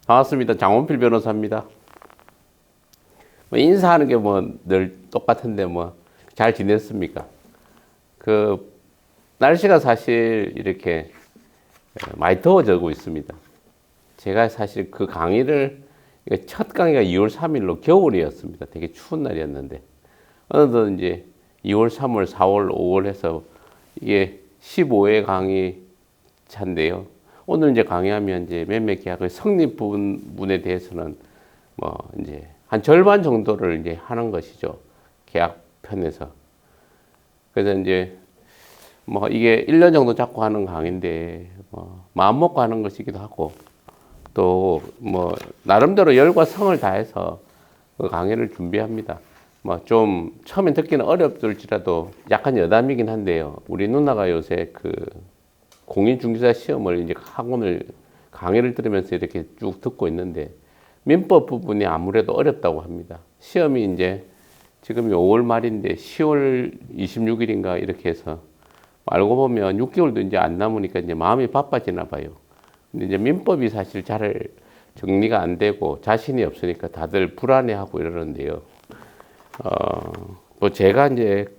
반갑습니다. 장원필 변호사입니다. 인사하는 게 늘 똑같은데 잘 지냈습니까? 날씨가 사실 이렇게 많이 더워지고 있습니다. 제가 사실 그 강의를 첫 강의가 2월 3일로 겨울이었습니다. 되게 추운 날이었는데 어느덧 이제 2월, 3월, 4월, 5월 해서 이게 15회 강의 차인데요. 오늘 이제 강의하면 이제 매매 계약의 성립 부분에 대해서는 이제 한 절반 정도를 이제 하는 것이죠. 계약편에서. 그래서 이제 이게 1년 정도 잡고 하는 강의인데 마음 먹고 하는 것이기도 하고 또 나름대로 열과 성을 다해서 그 강의를 준비합니다. 좀 처음엔 듣기는 어렵을지라도 약간 여담이긴 한데요. 우리 누나가 요새 공인중개사 시험을 이제 강의를 들으면서 이렇게 쭉 듣고 있는데 민법 부분이 아무래도 어렵다고 합니다. 시험이 이제 지금 5월 말인데 10월 26일인가 이렇게 해서 알고 보면 6개월도 이제 안 남으니까 이제 마음이 바빠지나 봐요. 근데 이제 민법이 사실 잘 정리가 안 되고 자신이 없으니까 다들 불안해하고 이러는데요. 제가 이제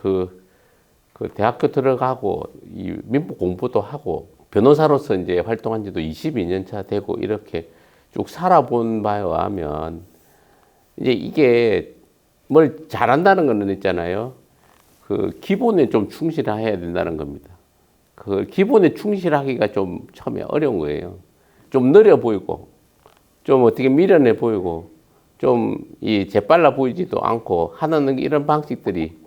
대학교 들어가고 이 민법 공부도 하고 변호사로서 이제 활동한 지도 22년 차 되고 이렇게 쭉 살아본 바에 의하면 이제 이게 뭘 잘한다는 거는 있잖아요. 기본에 좀 충실해야 된다는 겁니다. 기본에 충실하기가 좀 처음에 어려운 거예요. 좀 느려 보이고 좀 어떻게 미련해 보이고 좀 재빨라 보이지도 않고 하는 이런 방식들이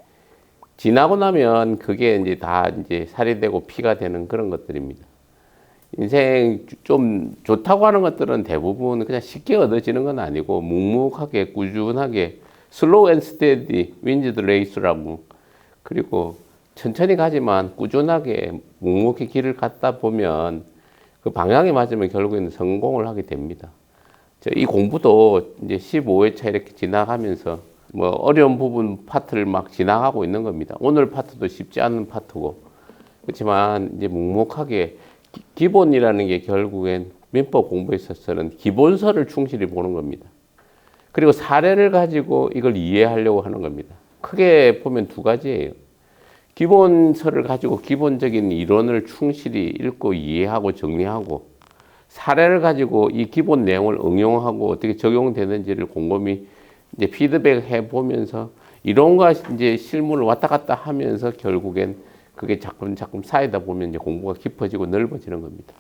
지나고 나면 그게 이제 다 이제 살이 되고 피가 되는 그런 것들입니다. 인생 좀 좋다고 하는 것들은 대부분 그냥 쉽게 얻어지는 건 아니고 묵묵하게 꾸준하게 슬로우 앤 스테디 윈즈 더 레이스라고 그리고 천천히 가지만 꾸준하게 묵묵히 길을 갔다 보면 그 방향이 맞으면 결국에는 성공을 하게 됩니다. 이 공부도 이제 15회차 이렇게 지나가면서 어려운 부분 파트를 막 지나가고 있는 겁니다. 오늘 파트도 쉽지 않은 파트고 그렇지만 이제 묵묵하게 기본이라는 게 결국엔 민법 공부에 있어서는 기본서를 충실히 보는 겁니다. 그리고 사례를 가지고 이걸 이해하려고 하는 겁니다. 크게 보면 두 가지예요. 기본서를 가지고 기본적인 이론을 충실히 읽고 이해하고 정리하고 사례를 가지고 이 기본 내용을 응용하고 어떻게 적용되는지를 곰곰이 이제 피드백해 보면서 이론과 이제 실무를 왔다 갔다 하면서 결국엔 그게 자꾸 쌓이다 보면 이제 공부가 깊어지고 넓어지는 겁니다.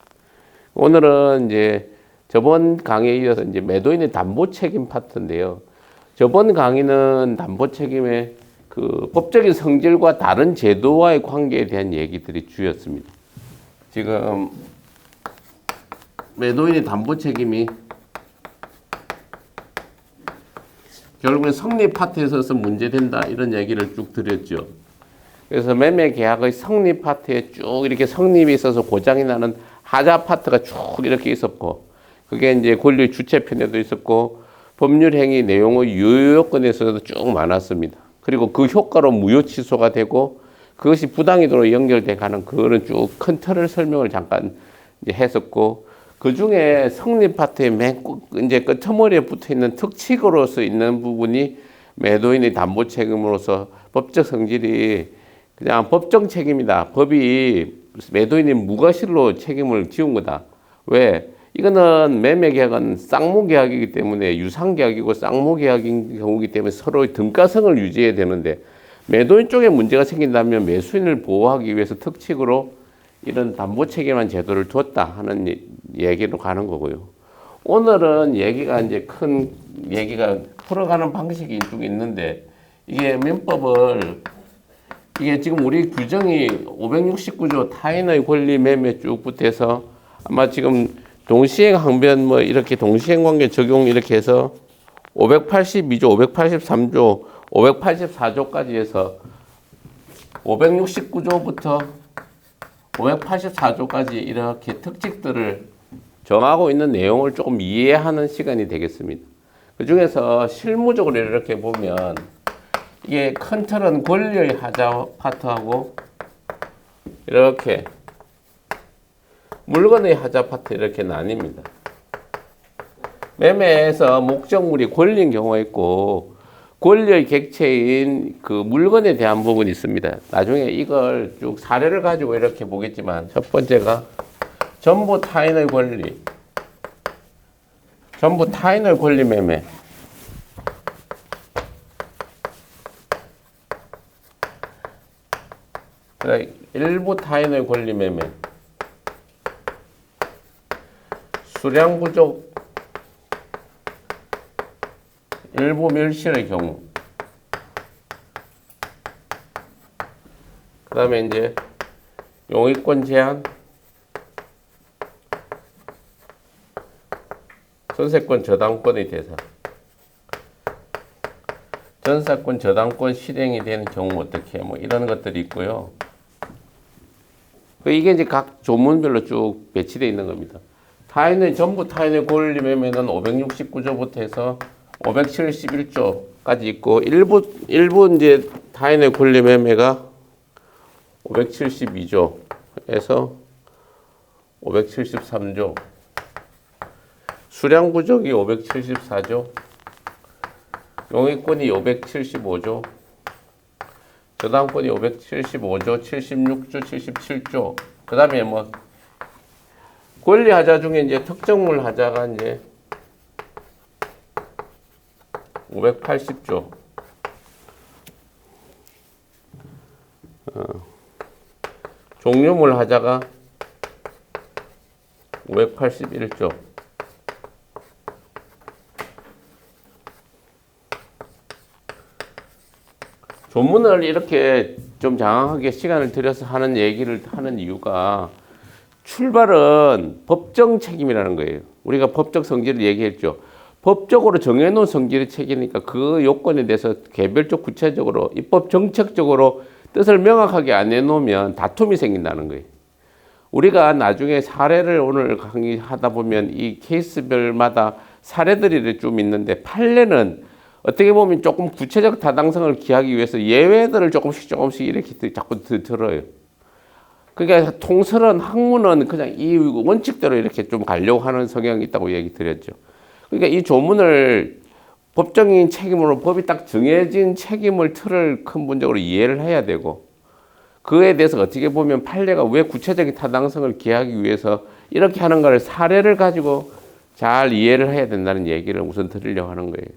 오늘은 이제 저번 강의에 이어서 이제 매도인의 담보 책임 파트인데요. 저번 강의는 담보 책임의 법적인 성질과 다른 제도와의 관계에 대한 얘기들이 주였습니다. 지금 매도인의 담보 책임이 결국엔 성립 파트에 있어서 문제된다 이런 얘기를 쭉 드렸죠. 그래서 매매 계약의 성립 파트에 쭉 이렇게 성립이 있어서 고장이 나는 하자 파트가 쭉 이렇게 있었고 그게 이제 권리 주체편에도 있었고 법률 행위 내용의 유효요건에서도 쭉 많았습니다. 그리고 그 효과로 무효 취소가 되고 그것이 부당이도로 연결돼 가는 그거는 쭉 큰 틀을 설명을 잠깐 이제 했었고 그 중에 성립 파트의 이제 끝머리에 붙어 있는 특칙으로서 있는 부분이 매도인의 담보 책임으로서 법적 성질이 그냥 법정 책임이다. 법이 매도인이 무과실로 책임을 지운 거다. 왜? 이거는 매매 계약은 쌍무 계약이기 때문에 유상 계약이고 쌍무 계약인 경우이기 때문에 서로의 등가성을 유지해야 되는데 매도인 쪽에 문제가 생긴다면 매수인을 보호하기 위해서 특칙으로 이런 담보 책임한 제도를 뒀다 하는 얘기로 가는 거고요. 오늘은 얘기가 이제 큰 얘기가 풀어가는 방식이 쭉 있는데 이게 민법을 이게 지금 우리 규정이 569조 타인의 권리 매매 쭉 붙어서 아마 지금 동시행 항변 이렇게 동시행 관계 적용 이렇게 해서 582조, 583조, 584조까지 해서 569조부터 584조까지 이렇게 특칙들을 정하고 있는 내용을 조금 이해하는 시간이 되겠습니다. 그 중에서 실무적으로 이렇게 보면 이게 큰 틀은 권리의 하자 파트하고 이렇게 물건의 하자 파트 이렇게 나뉩니다. 매매에서 목적물이 권리인 경우가 있고 권리의 객체인 그 물건에 대한 부분이 있습니다. 나중에 이걸 쭉 사례를 가지고 이렇게 보겠지만 첫 번째가 전부 타인의 권리. 전부 타인의 권리 매매. 일부 타인의 권리 매매. 수량 부족 일부 멸실의 경우. 그 다음에 이제 용의권 제한, 전세권 저당권의 대상, 전세권 저당권 실행이 되는 경우 어떻게 뭐 이런 것들이 있고요. 이게 이제 각 조문별로 쭉 배치되어 있는 겁니다. 타인의 전부 타인의 권리 매매는 569조부터 해서 571조까지 있고 일부 이제 타인의 권리 매매가 572조에서 573조, 수량 부족이 574조, 용의권이 575조, 저당권이 575조, 76조, 77조. 그다음에 뭐 권리 하자 중에 이제 특정물 하자가 이제 580조. 종료물 하자가 581조. 조문을 이렇게 좀 장황하게 시간을 들여서 하는 얘기를 하는 이유가 출발은 법정 책임이라는 거예요. 우리가 법적 성질을 얘기했죠. 법적으로 정해놓은 성질의 책임이니까 그 요건에 대해서 개별적 구체적으로 입법 정책적으로 뜻을 명확하게 안 해놓으면 다툼이 생긴다는 거예요. 우리가 나중에 사례를 오늘 강의하다 보면 이 케이스별마다 사례들이 좀 있는데 판례는 어떻게 보면 조금 구체적 타당성을 기하기 위해서 예외들을 조금씩 이렇게 자꾸 들어요. 그러니까 통설은 학문은 그냥 이 원칙대로 이렇게 좀 가려고 하는 성향이 있다고 얘기 드렸죠. 그러니까 이 조문을 법적인 책임으로 법이 딱 정해진 책임을 틀을 근본적으로 이해를 해야 되고 그에 대해서 어떻게 보면 판례가 왜 구체적인 타당성을 기하기 위해서 이렇게 하는 걸 사례를 가지고 잘 이해를 해야 된다는 얘기를 우선 드리려고 하는 거예요.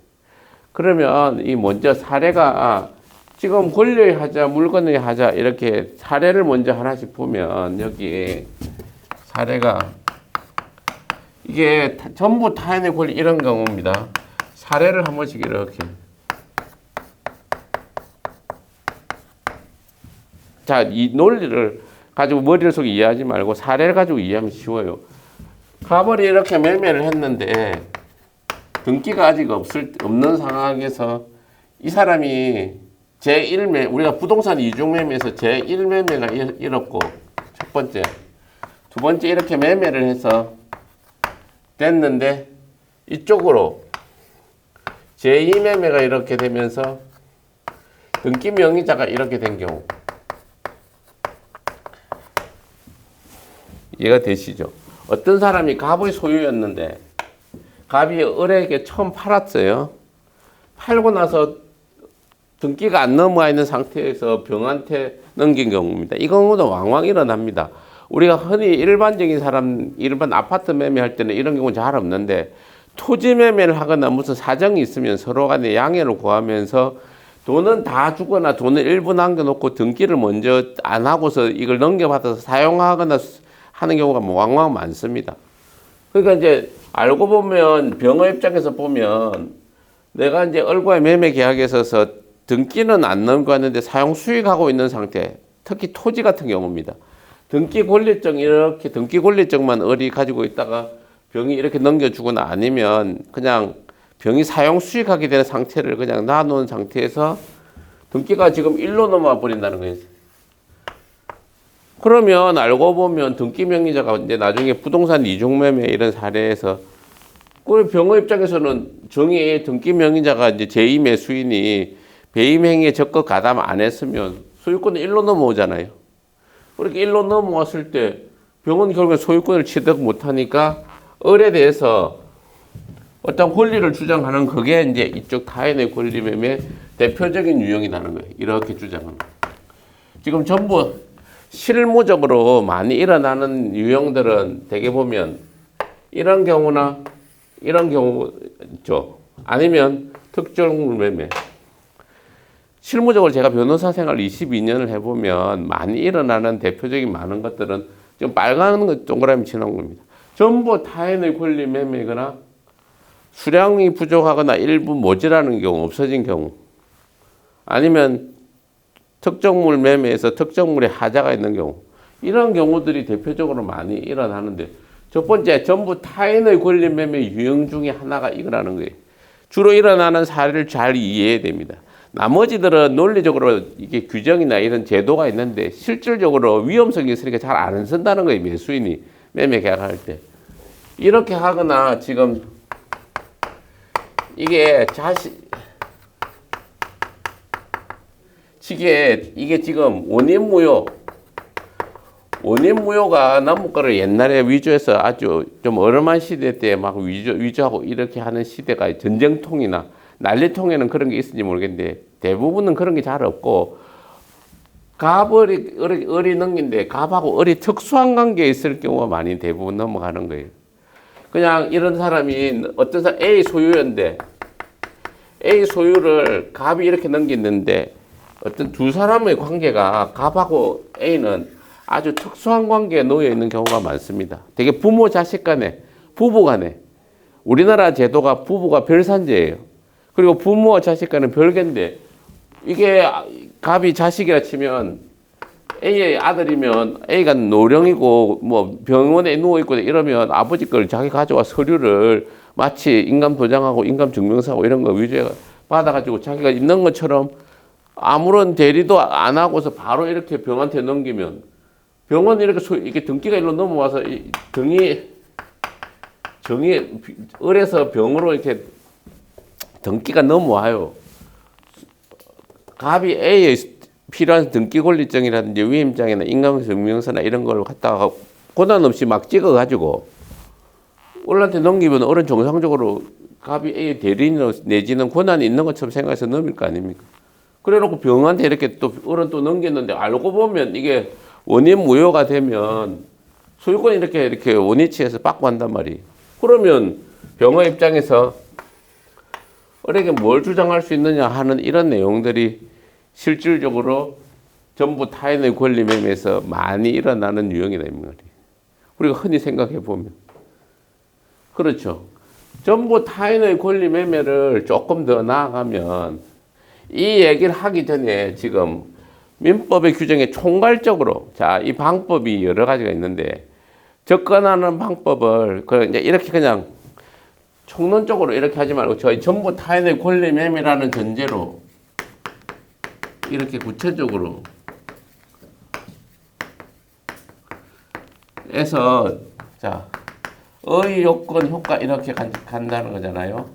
그러면 이 먼저 사례가 지금 권리의 하자, 물건의 하자 이렇게 사례를 먼저 하나씩 보면 여기 사례가 이게 전부 타인의 권리 이런 경우입니다. 사례를 한 번씩 이렇게. 자, 이 논리를 가지고 머리를 속에 이해하지 말고 사례를 가지고 이해하면 쉬워요. 가벌이 이렇게 매매를 했는데 등기가 아직 없는 상황에서 이 사람이 제1매, 우리가 부동산 이중매매에서 제1매매가 이렇고 첫 번째, 두 번째 이렇게 매매를 해서 됐는데 이쪽으로 제2매매가 이렇게 되면서 등기 명의자가 이렇게 된 경우 이해가 되시죠? 어떤 사람이 갑의 소유였는데 갑이 을에게 처음 팔았어요. 팔고 나서 등기가 안 넘어와 있는 상태에서 병한테 넘긴 경우입니다. 이 경우도 왕왕 일어납니다. 우리가 흔히 일반적인 사람, 일반 아파트 매매할 때는 이런 경우는 잘 없는데 토지 매매를 하거나 무슨 사정이 있으면 서로 간에 양해를 구하면서 돈은 다 주거나 돈을 일부 남겨놓고 등기를 먼저 안 하고서 이걸 넘겨받아서 사용하거나 하는 경우가 왕왕 많습니다. 그러니까 이제 알고 보면 병의 입장에서 보면 내가 이제 을과의 매매 계약에 있어서 등기는 안 넘겨왔는데 사용 수익하고 있는 상태, 특히 토지 같은 경우입니다. 등기 권리증 이렇게 등기 권리증만 을이 가지고 있다가 병이 이렇게 넘겨주거나 아니면 그냥 병이 사용 수익하게 되는 상태를 그냥 놔놓은 상태에서 등기가 지금 일로 넘어와 버린다는 거예요. 그러면 알고 보면 등기 명의자가 이제 나중에 부동산 이중매매 이런 사례에서 그 병의 입장에서는 정의 등기 명의자가 이제 제2 매수인이 배임 행위에 적극 가담 안 했으면 소유권은 일로 넘어오잖아요. 그렇게 일로 넘어왔을 때 병은 결국에 소유권을 취득 못 하니까 을에 대해서 어떤 권리를 주장하는 그게 이제 이쪽 타인의 권리 매매 대표적인 유형이라는 거예요. 이렇게 주장하는. 지금 전부 실무적으로 많이 일어나는 유형들은 대개 보면 이런 경우나 이런 경우죠. 아니면 특정 매매. 실무적으로 제가 변호사 생활 22년을 해보면 많이 일어나는 대표적인 많은 것들은 지금 빨간 동그라미 칠한 겁니다. 전부 타인의 권리 매매거나 수량이 부족하거나 일부 모자라는 경우, 없어진 경우, 아니면 특정물 매매에서 특정물에 하자가 있는 경우, 이런 경우들이 대표적으로 많이 일어나는데, 첫 번째, 전부 타인의 권리 매매 유형 중에 하나가 이거라는 거예요. 주로 일어나는 사례를 잘 이해해야 됩니다. 나머지들은 논리적으로 이게 규정이나 이런 제도가 있는데 실질적으로 위험성이 있으니까 잘 안 쓴다는 거예요. 매수인이 매매 계약할 때. 이렇게 하거나 지금 이게 이게 지금 원인무효가 남북과를 옛날에 위조해서 아주 좀 어려운 시대 때 막 위조하고 이렇게 하는 시대가 전쟁통이나 난리통에는 그런 게 있을지 모르겠는데 대부분은 그런 게 잘 없고 을이 넘긴데 갑하고 을이 특수한 관계에 있을 경우가 많이 대부분 넘어가는 거예요. 그냥 이런 사람이 어떤 사람 A 소유인데 A 소유를 갑이 이렇게 넘겼는데 어떤 두 사람의 관계가 갑하고 A는 아주 특수한 관계에 놓여 있는 경우가 많습니다. 되게 부모 자식 간에 부부 간에 우리나라 제도가 부부가 별산제예요. 그리고 부모와 자식 간은 별개인데 이게 갑이 자식이라 치면 A의 아들이면 A가 노령이고 뭐 병원에 누워있고 이러면 아버지 걸 자기 가져와 서류를 마치 인감 도장하고 인감 증명서하고 이런 거 위조해 받아가지고 자기가 있는 것처럼 아무런 대리도 안 하고서 바로 이렇게 병한테 넘기면 병원 이렇게 등기가 일로 넘어와서 정이 을에서 병으로 이렇게 등기가 넘어와요. 갑이 A에 필요한 등기 권리증이라든지 위임장이나 인감증명서나 이런 걸 갖다가 고난 없이 막 찍어가지고 을한테 넘기면 을은 정상적으로 갑이 A의 대리인으로 내지는 권한이 있는 것처럼 생각해서 넘길 거 아닙니까? 그래놓고 병한테 이렇게 또 을은 또 넘겼는데 알고 보면 이게 원인 무효가 되면 소유권이 이렇게 원위치해서 받고 한단 말이에요. 그러면 병의 입장에서 을에게 뭘 주장할 수 있느냐 하는 이런 내용들이 실질적으로 전부 타인의 권리 매매에서 많이 일어나는 유형이다 이 말이에요. 우리가 흔히 생각해 보면 그렇죠. 전부 타인의 권리 매매를 조금 더 나아가면 이 얘기를 하기 전에 지금 민법의 규정에 총괄적으로 이 방법이 여러 가지가 있는데 접근하는 방법을 이제 이렇게 그냥 총론적으로 이렇게 하지 말고 저희 전부 타인의 권리 매매라는 전제로 이렇게 구체적으로 해서 의 요건 효과 이렇게 간다는 거잖아요.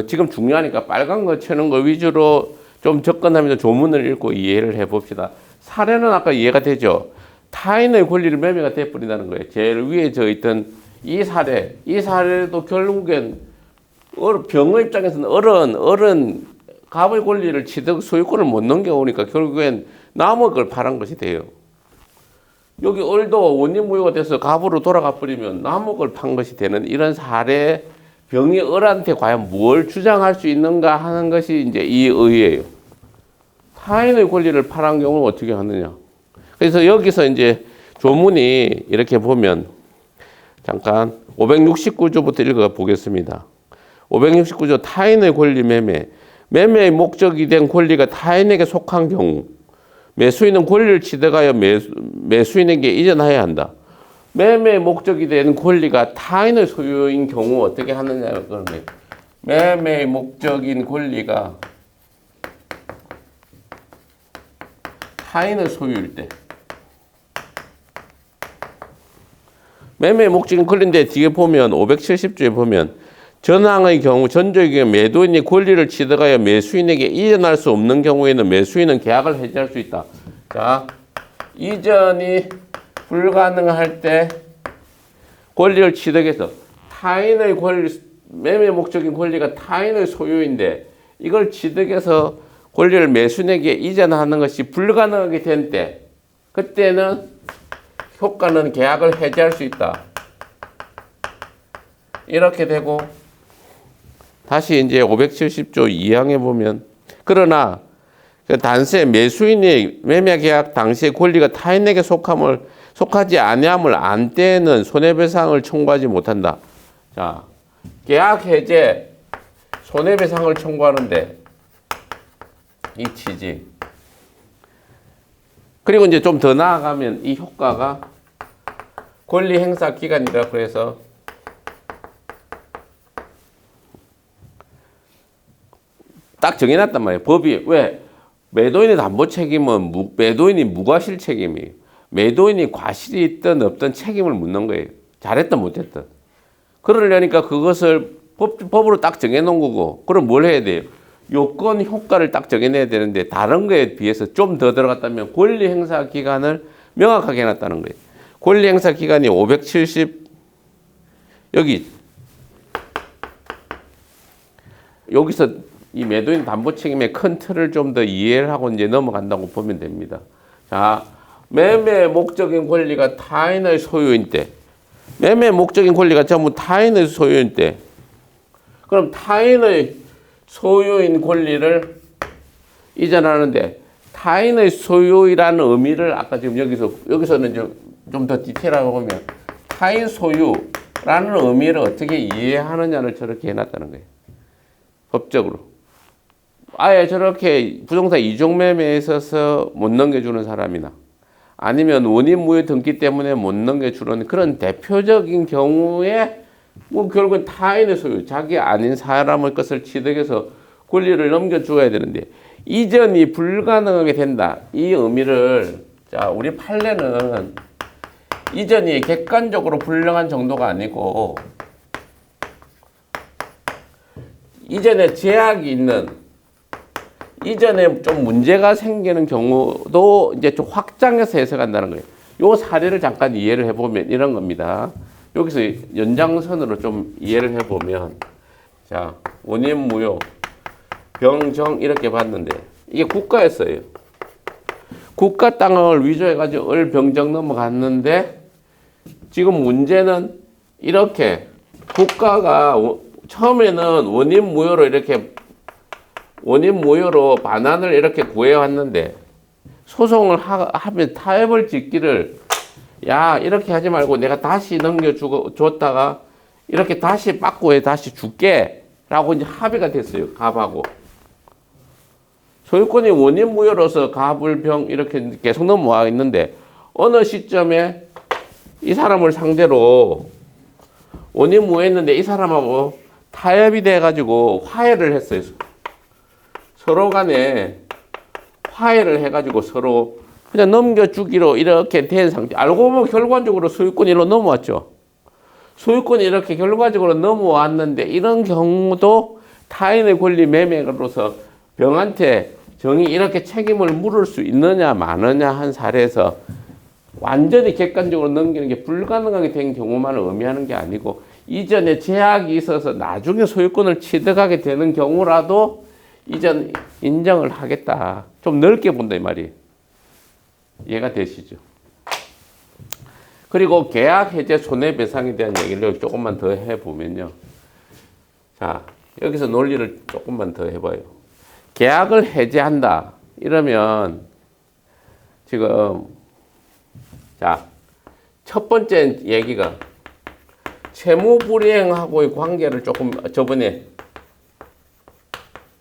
지금 중요하니까 빨간 거 치는 거 위주로 좀 접근하면서 조문을 읽고 이해를 해봅시다. 사례는 아까 이해가 되죠. 타인의 권리를 매매가 돼버린다는 거예요. 제일 위에 저 있던 이 사례도 결국엔 병의 입장에서는 을은 갑의 권리를 취득 소유권을 못 넘겨오니까 결국엔 남의 걸 팔은 것이 돼요. 여기 을도 원인 무효가 돼서 갑으로 돌아가 버리면 남의 걸 판 것이 되는 이런 사례 병이 을한테 과연 뭘 주장할 수 있는가 하는 것이 이제 이 의예요. 타인의 권리를 팔은 경우는 어떻게 하느냐. 그래서 여기서 이제 조문이 이렇게 보면 잠깐 569조부터 읽어 보겠습니다. 569조 타인의 권리 매매의 목적이 된 권리가 타인에게 속한 경우 매수인은 권리를 취득하여 매수인에게 이전해야 한다. 매매의 목적이 된 권리가 타인의 소유인 경우 어떻게 하느냐 그러면 매매의 목적인 권리가 타인의 소유일 때 매매의 목적인 권리인데 뒤에 보면 570조에 보면 전항의 경우 전조의 경우 매도인이 권리를 취득하여 매수인에게 이전할 수 없는 경우에는 매수인은 계약을 해지할 수 있다. 자, 이전이 불가능할 때 권리를 취득해서 타인의 권리, 매매 목적인 권리가 타인의 소유인데 이걸 취득해서 권리를 매수인에게 이전하는 것이 불가능하게 된 때, 그때는 효과는 계약을 해지할 수 있다. 이렇게 되고, 다시 이제 570조 2항에 보면, 그러나 그 단세 매수인이 매매 계약 당시의 권리가 타인에게 속하지 아니함을 안 때에는 손해배상을 청구하지 못한다. 자, 계약 해제 손해배상을 청구하는데 이 취지. 그리고 이제 좀 더 나아가면 이 효과가 권리 행사 기간이라 그래서 딱 정해놨단 말이에요. 법이. 왜? 매도인의 담보 책임은 매도인이 무과실 책임이에요. 매도인이 과실이 있든 없든 책임을 묻는 거예요. 잘했든 못했든. 그러려니까 그것을 법으로 딱 정해놓은 거고, 그럼 뭘 해야 돼요? 요건 효과를 딱 정해내야 되는데 다른 거에 비해서 좀 더 들어갔다면 권리 행사 기간을 명확하게 해놨다는 거예요. 권리 행사 기간이 570 여기서 이 매도인 담보 책임의 큰 틀을 좀 더 이해를 하고 이제 넘어간다고 보면 됩니다. 자, 매매 목적인 권리가 타인의 소유인 때, 매매 목적인 권리가 전부 타인의 소유인 때, 그럼 타인의 소유인 권리를 이전하는데 타인의 소유이라는 의미를 아까 지금 여기서는 좀 더 디테일하게 보면 타인 소유라는 의미를 어떻게 이해하느냐를 저렇게 해놨다는 거예요. 법적으로. 아예 저렇게 부동산 이종 매매에 있어서 못 넘겨주는 사람이나 아니면 원인 무효 등기 때문에 못 넘겨주는 그런 대표적인 경우에 뭐 결국은 타인의 소유, 자기 아닌 사람의 것을 취득해서 권리를 넘겨줘야 되는데 이전이 불가능하게 된다. 이 의미를 자 우리 판례는 이전이 객관적으로 불량한 정도가 아니고 이전에 제약이 있는 이전에 좀 문제가 생기는 경우도 이제 좀 확장해서 해석한다는 거예요. 요 사례를 잠깐 이해를 해보면 이런 겁니다. 여기서 연장선으로 좀 이해를 해보면 자 원인 무효 병정 이렇게 봤는데 이게 국가였어요. 국가 땅을 위조해가지고 을병정 넘어갔는데 지금 문제는 이렇게 국가가 처음에는 원인 무효로 반환을 이렇게 구해왔는데 소송을 하면 타협을 짓기를 야 이렇게 하지 말고 내가 다시 넘겨줬다가 이렇게 다시 빠꾸에 다시 줄게 라고 이제 합의가 됐어요. 갑하고 소유권이 원인 무효로서 갑을병 이렇게 계속 넘어와 있는데 어느 시점에 이 사람을 상대로 원인 무효했는데 이 사람하고 타협이 돼가지고 화해를 했어요. 서로 간에 화해를 해가지고 서로 그냥 넘겨주기로 이렇게 된 상태. 알고 보면 결과적으로 소유권이 일로 넘어왔죠. 소유권이 이렇게 결과적으로 넘어왔는데 이런 경우도 타인의 권리 매매로서 병한테 정이 이렇게 책임을 물을 수 있느냐 마느냐 한 사례에서 완전히 객관적으로 넘기는 게 불가능하게 된 경우만을 의미하는 게 아니고 이전에 제약이 있어서 나중에 소유권을 취득하게 되는 경우라도 이전 인정을 하겠다. 좀 넓게 본다 이 말이에요. 이해가 되시죠? 그리고 계약 해제 손해배상에 대한 얘기를 조금만 더 해보면요. 자, 여기서 논리를 조금만 더 해봐요. 계약을 해제한다. 이러면 지금 자, 첫 번째 얘기가 채무불이행하고의 관계를 저번에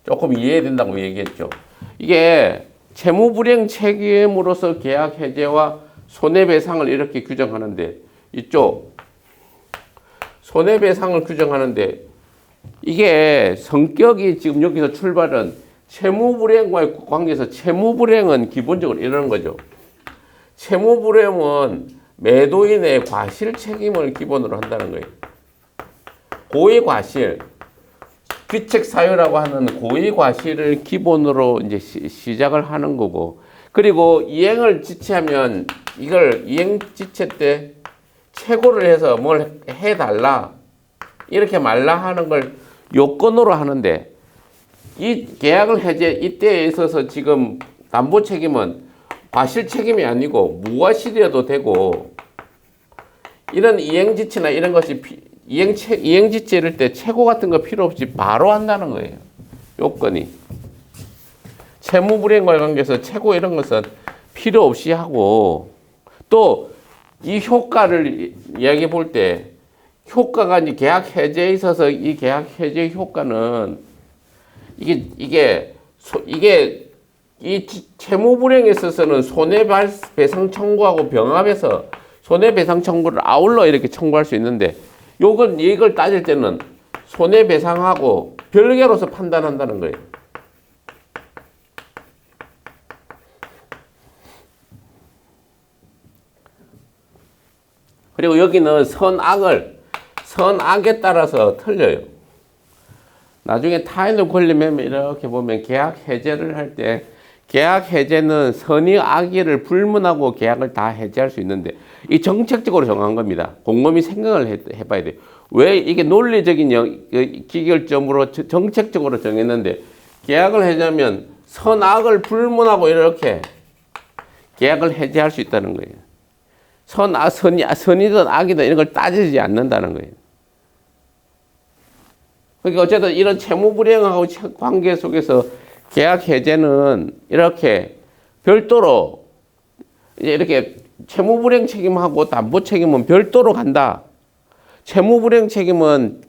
조금 이해된다고 얘기했죠. 이게 채무불이행 책임으로서 계약 해제와 손해배상을 이렇게 규정하는데 이쪽 손해배상을 규정하는데 이게 성격이 지금 여기서 출발은 채무불이행과의 관계에서 채무불이행은 기본적으로 이러는 거죠. 채무불이행은 매도인의 과실 책임을 기본으로 한다는 거예요. 고의과실, 귀책사유라고 하는 고의과실을 기본으로 이제 시작을 하는 거고, 그리고 이행을 지체하면 이걸 이행지체 때 최고를 해서 뭘 해달라 이렇게 말라 하는 걸 요건으로 하는데 이 계약을 해제 이때에 있어서 지금 담보 책임은 과실 책임이 아니고 무과실이어도 되고 이런 이행지치나 이런 것이 이행지치 이럴 때 최고 같은 거 필요 없이 바로 한다는 거예요. 요건이. 채무불이행과 관계해서 최고 이런 것은 필요 없이 하고 또 이 효과를 이야기해 볼 때 효과가 이제 계약 해제에 있어서 이 계약 해제 효과는 이게 이 채무불이행에 있어서는 손해배상 청구하고 병합해서 손해배상 청구를 아울러 이렇게 청구할 수 있는데 이걸 따질 때는 손해배상하고 별개로서 판단한다는 거예요. 그리고 여기는 선악에 따라서 틀려요. 나중에 타인의 권리 매매 이렇게 보면 계약 해제를 할 때 계약 해제는 선의 악의를 불문하고 계약을 다 해제할 수 있는데 이 정책적으로 정한 겁니다. 곰곰이 생각을 해봐야 돼요. 왜 이게 논리적인 기결점으로 정책적으로 정했는데 계약을 해제하면 선악을 불문하고 이렇게 계약을 해제할 수 있다는 거예요. 선이든 악이든 이런 걸 따지지 않는다는 거예요. 그러니까 어쨌든 이런 채무불이행하고 관계 속에서 계약 해제는 이렇게 별도로 이렇게 채무불이행 책임하고 담보 책임은 별도로 간다. 채무불이행 책임은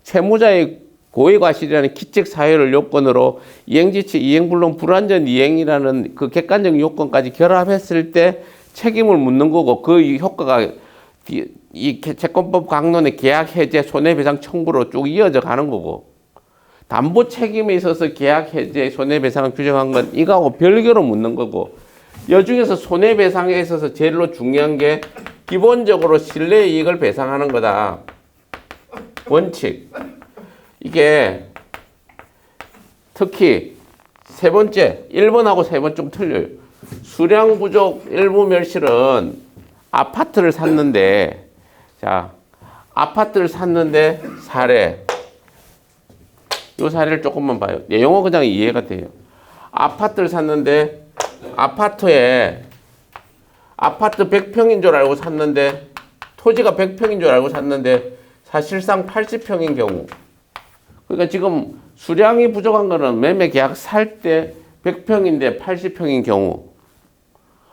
채무자의 고의과실이라는 기책 사유를 요건으로 이행지치, 이행불능, 불완전 이행이라는 그 객관적 요건까지 결합했을 때 책임을 묻는 거고 그 효과가 이 채권법 강론의 계약 해제 손해배상 청구로 쭉 이어져 가는 거고 담보 책임에 있어서 계약 해제 손해배상을 규정한 건 이거하고 별개로 묻는 거고 여중에서 손해배상에 있어서 제일로 중요한 게 기본적으로 신뢰이익을 배상하는 거다. 원칙. 이게 특히 세 번째 1번하고 세 번 좀 틀려요. 수량 부족 일부 멸실은 아파트를 샀는데 사례 이 사례를 조금만 봐요. 내용은 그냥 이해가 돼요. 아파트를 샀는데 아파트에 아파트 100평인 줄 알고 샀는데 토지가 100평인 줄 알고 샀는데 사실상 80평인 경우 그러니까 지금 수량이 부족한 거는 매매 계약 살 때 100평인데 80평인 경우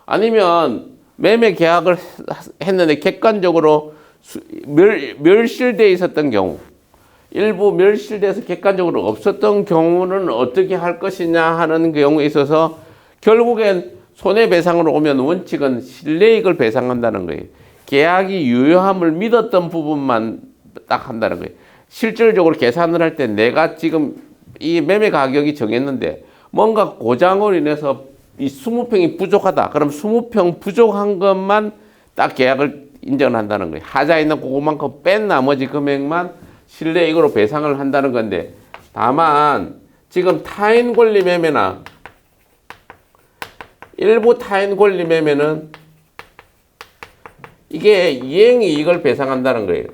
아니면 매매 계약을 했는데 객관적으로 멸실되어 있었던 경우 일부 멸실돼서 객관적으로 없었던 경우는 어떻게 할 것이냐 하는 경우에 있어서 결국엔 손해배상으로 오면 원칙은 실내이익을 배상한다는 거예요. 계약이 유효함을 믿었던 부분만 딱 한다는 거예요. 실질적으로 계산을 할 때 내가 지금 이 매매 가격이 정했는데 뭔가 고장으로 인해서 이 20평이 부족하다. 그럼 20평 부족한 것만 딱 계약을 인정한다는 거예요. 하자 있는 그거만큼 뺀 나머지 금액만 실내이익으로 배상을 한다는 건데 다만 지금 타인 권리 매매나 일부 타인 권리 매매는 이게 이행이익을 배상한다는 거예요.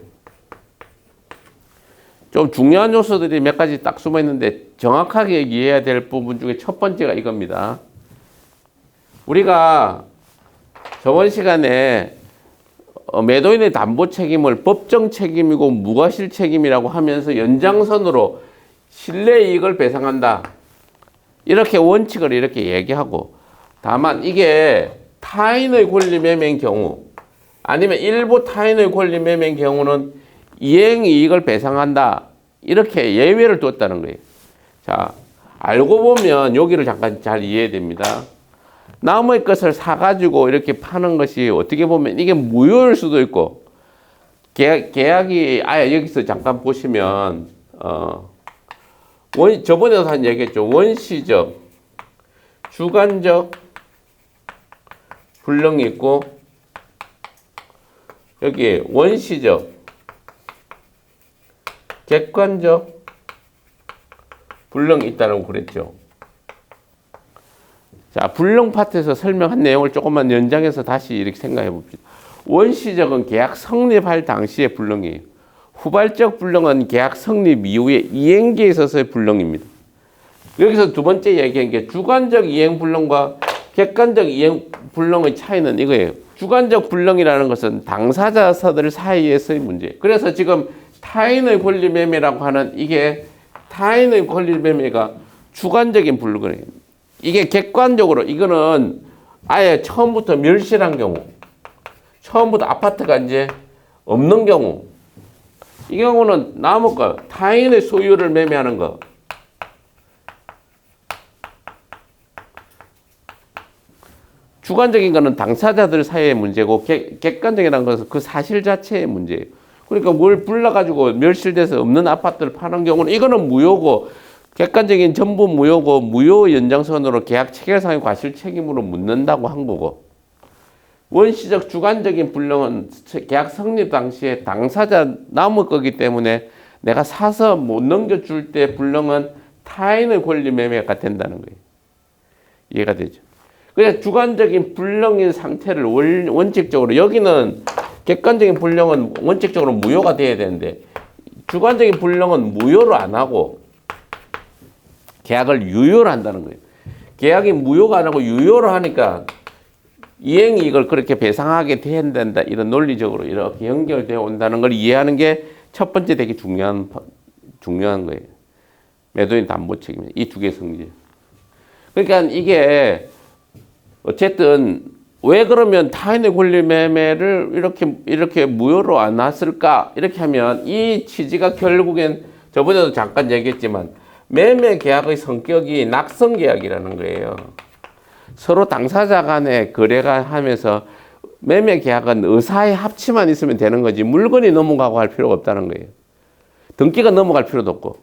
좀 중요한 요소들이 몇 가지 딱 숨어 있는데 정확하게 이해해야 될 부분 중에 첫 번째가 이겁니다. 우리가 저번 시간에 매도인의 담보 책임을 법정 책임이고 무과실 책임이라고 하면서 연장선으로 실내이익을 배상한다. 이렇게 원칙을 이렇게 얘기하고 다만 이게 타인의 권리 매매인 경우 아니면 일부 타인의 권리 매매인 경우는 이행이익을 배상한다. 이렇게 예외를 뒀다는 거예요. 자, 알고 보면 여기를 잠깐 잘 이해해야 됩니다. 남의 것을 사가지고 이렇게 파는 것이 어떻게 보면 이게 무효일 수도 있고 계약이 여기서 잠깐 보시면 저번에도 한 얘기했죠. 원시적, 주관적 불능이 있고 여기 원시적, 객관적 불능이 있다고 그랬죠. 자, 불능 파트에서 설명한 내용을 조금만 연장해서 다시 이렇게 생각해 봅시다. 원시적은 계약 성립할 당시의 불능이에요. 후발적 불능은 계약 성립 이후에 이행기에 있어서의 불능입니다. 여기서 두 번째 얘기한 게 주관적 이행 불능과 객관적 이행 불능의 차이는 이거예요. 주관적 불능이라는 것은 당사자들 사이에서의 문제. 그래서 지금 타인의 권리 매매라고 하는 이게 타인의 권리 매매가 주관적인 불능이에요. 이게 객관적으로 이거는 아예 처음부터 멸실한 경우, 처음부터 아파트가 이제 없는 경우, 이 경우는 남의 거, 타인의 소유를 매매하는 거. 주관적인 거는 당사자들 사이의 문제고 객관적이라는 것은 그 사실 자체의 문제예요. 그러니까 뭘 불러가지고 멸실돼서 없는 아파트를 파는 경우는 이거는 무효고 객관적인 전부 무효고 무효 연장선으로 계약 체결상의 과실 책임으로 묻는다고 한 거고 원시적 주관적인 불능은 계약 성립 당시에 당사자 남의 거기 때문에 내가 사서 못 넘겨줄 때 불능은 타인의 권리 매매가 된다는 거예요. 이해가 되죠? 그래서 주관적인 불능인 상태를 원칙적으로 여기는 객관적인 불능은 원칙적으로 무효가 돼야 되는데 주관적인 불능은 무효로 안 하고 계약을 유효로 한다는 거예요. 계약이 무효가 안 하고 유효로 하니까 이행이 이걸 그렇게 배상하게 돼야 된다. 이런 논리적으로 이렇게 연결되어 온다는 걸 이해하는 게 첫 번째 되게 중요한 거예요. 매도인 담보 책임. 이 두 개 성질. 그러니까 이게 어쨌든 왜 그러면 타인의 권리 매매를 이렇게 무효로 안 놨을까? 이렇게 하면 이 취지가 결국엔 저번에도 잠깐 얘기했지만 매매 계약의 성격이 낙성 계약이라는 거예요. 서로 당사자 간의 거래가 하면서 매매 계약은 의사의 합치만 있으면 되는 거지 물건이 넘어가고 할 필요가 없다는 거예요. 등기가 넘어갈 필요도 없고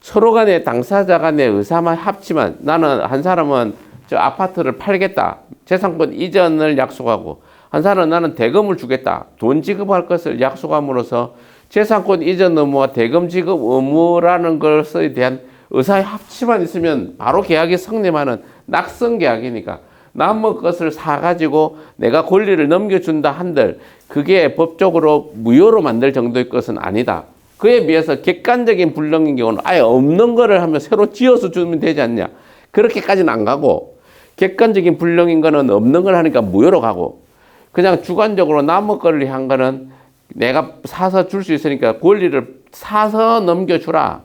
서로 간의 당사자 간의 의사만 합치만 나는 한 사람은 저 아파트를 팔겠다. 재산권 이전을 약속하고 한 사람은 나는 대금을 주겠다. 돈 지급할 것을 약속함으로써 재산권 이전 의무와 대금 지급 의무라는 것에 대한 의사의 합치만 있으면 바로 계약이 성립하는 낙성 계약이니까 남의 것을 사가지고 내가 권리를 넘겨준다 한들 그게 법적으로 무효로 만들 정도의 것은 아니다. 그에 비해서 객관적인 불능인 경우는 아예 없는 거를 하면 새로 지어서 주면 되지 않냐. 그렇게까지는 안 가고 객관적인 불능인 거는 없는 걸 하니까 무효로 가고 그냥 주관적으로 남의 권리 한 거는 내가 사서 줄 수 있으니까 권리를 사서 넘겨주라.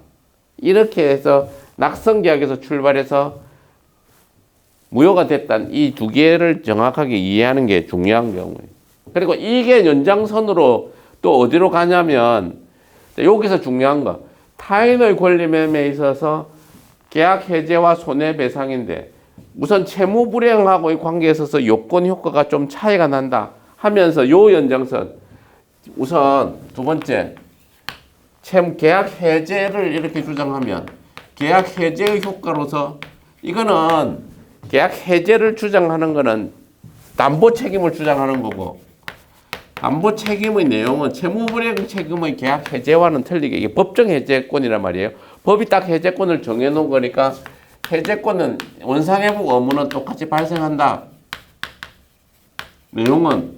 이렇게 해서 낙성 계약에서 출발해서 무효가 됐다는 이 두 개를 정확하게 이해하는 게 중요한 경우예요. 그리고 이게 연장선으로 또 어디로 가냐면 여기서 중요한 거 타인의 권리 매매에 있어서 계약 해제와 손해배상인데 우선 채무 불이행하고의 관계에 있어서 요건 효과가 좀 차이가 난다 하면서 요 연장선 우선 두 번째 계약 해제를 이렇게 주장하면 계약 해제의 효과로서 이거는 계약 해제를 주장하는 거는 담보 책임을 주장하는 거고 담보 책임의 내용은 채무불이행 책임의 계약 해제와는 틀리게 이게 법정 해제권이란 말이에요. 법이 딱 해제권을 정해놓은 거니까 해제권은 원상회복 의무는 똑같이 발생한다. 내용은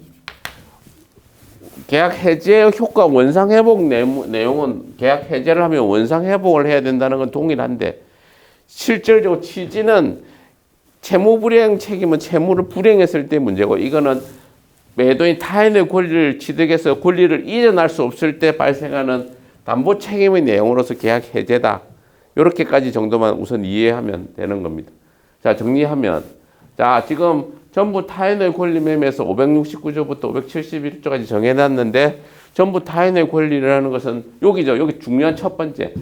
계약 해제의 효과 원상회복 내용은 계약 해제를 하면 원상회복을 해야 된다는 건 동일한데 실질적으로 취지는 채무불이행 책임은 채무를 불이행했을 때 문제고 이거는 매도인 타인의 권리를 취득해서 권리를 이전할 수 없을 때 발생하는 담보 책임의 내용으로서 계약 해제다. 이렇게까지 정도만 우선 이해하면 되는 겁니다. 자, 정리하면 자, 지금 전부 타인의 권리 매매에서 569조부터 571조까지 정해놨는데 전부 타인의 권리라는 것은 여기죠. 여기 중요한 첫 번째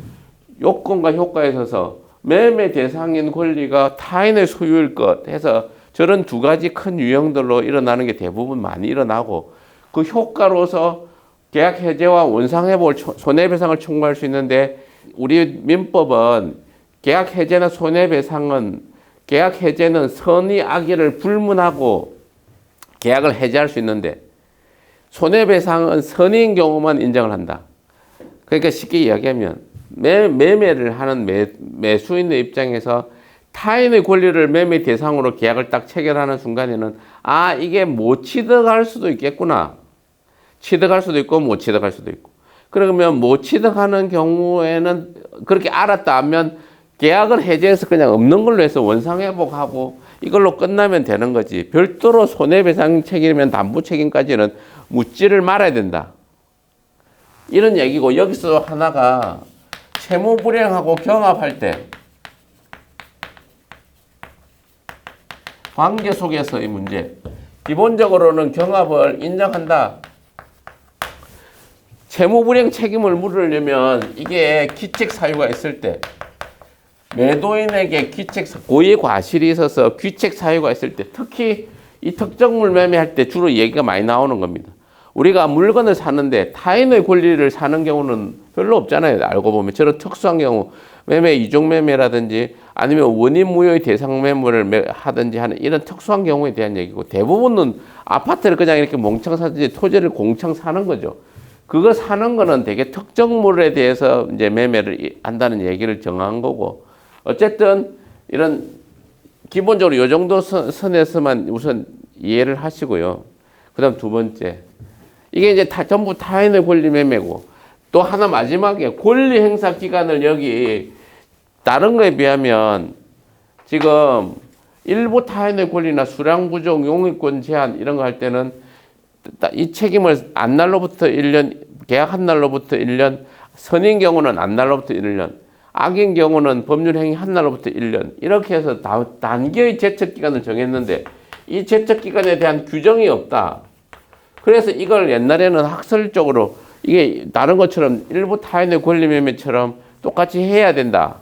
요건과 효과에 있어서 매매 대상인 권리가 타인의 소유일 것 해서 저런 두 가지 큰 유형들로 일어나는 게 대부분 많이 일어나고 그 효과로서 계약 해제와 원상회복을 손해배상을 청구할 수 있는데 우리 민법은 계약 해제나 손해배상은 계약 해제는 선의 악의를 불문하고 계약을 해제할 수 있는데 손해배상은 선의인 경우만 인정을 한다. 그러니까 쉽게 이야기하면 매매를 하는 매수인의 입장에서 타인의 권리를 매매 대상으로 계약을 딱 체결하는 순간에는 아 이게 못 취득할 수도 있겠구나. 취득할 수도 있고 못 취득할 수도 있고. 그러면 못 취득하는 경우에는 그렇게 알았다 하면 계약을 해지해서 그냥 없는 걸로 해서 원상회복하고 이걸로 끝나면 되는 거지. 별도로 손해배상 책임이면 담보 책임까지는 묻지를 말아야 된다. 이런 얘기고, 여기서 하나가 채무 불이행하고 경합할 때 관계 속에서의 문제. 기본적으로는 경합을 인정한다. 채무 불이행 책임을 물으려면 이게 기책 사유가 있을 때, 매도인에게 고의 과실이 있어서 귀책 사유가 있을 때, 특히 이 특정물 매매할 때 주로 얘기가 많이 나오는 겁니다. 우리가 물건을 사는데 타인의 권리를 사는 경우는 별로 없잖아요. 알고 보면 저런 특수한 경우, 매매 이중 매매라든지 아니면 원인 무효의 대상 매물을 하든지 하는 이런 특수한 경우에 대한 얘기고, 대부분은 아파트를 그냥 이렇게 몽창 사든지 토지를 공창 사는 거죠. 그거 사는 거는 되게 특정물에 대해서 이제 매매를 한다는 얘기를 정한 거고, 어쨌든 이런 기본적으로 이 정도 선에서만 우선 이해를 하시고요. 그다음 두 번째, 이게 이제 전부 타인의 권리 매매고, 또 하나 마지막에 권리 행사 기간을 여기 다른 거에 비하면 지금 일부 타인의 권리나 수량 부족, 용의권 제한 이런 거 할 때는 이 책임을 안 날로부터 1년, 계약한 날로부터 1년, 선인 경우는 안 날로부터 1년, 악인 경우는 법률 행위 한 날로부터 1년, 이렇게 해서 단계의 제척 기간을 정했는데 이 제척 기간에 대한 규정이 없다. 그래서 이걸 옛날에는 학설적으로 이게 다른 것처럼 일부 타인의 권리 매매처럼 똑같이 해야 된다.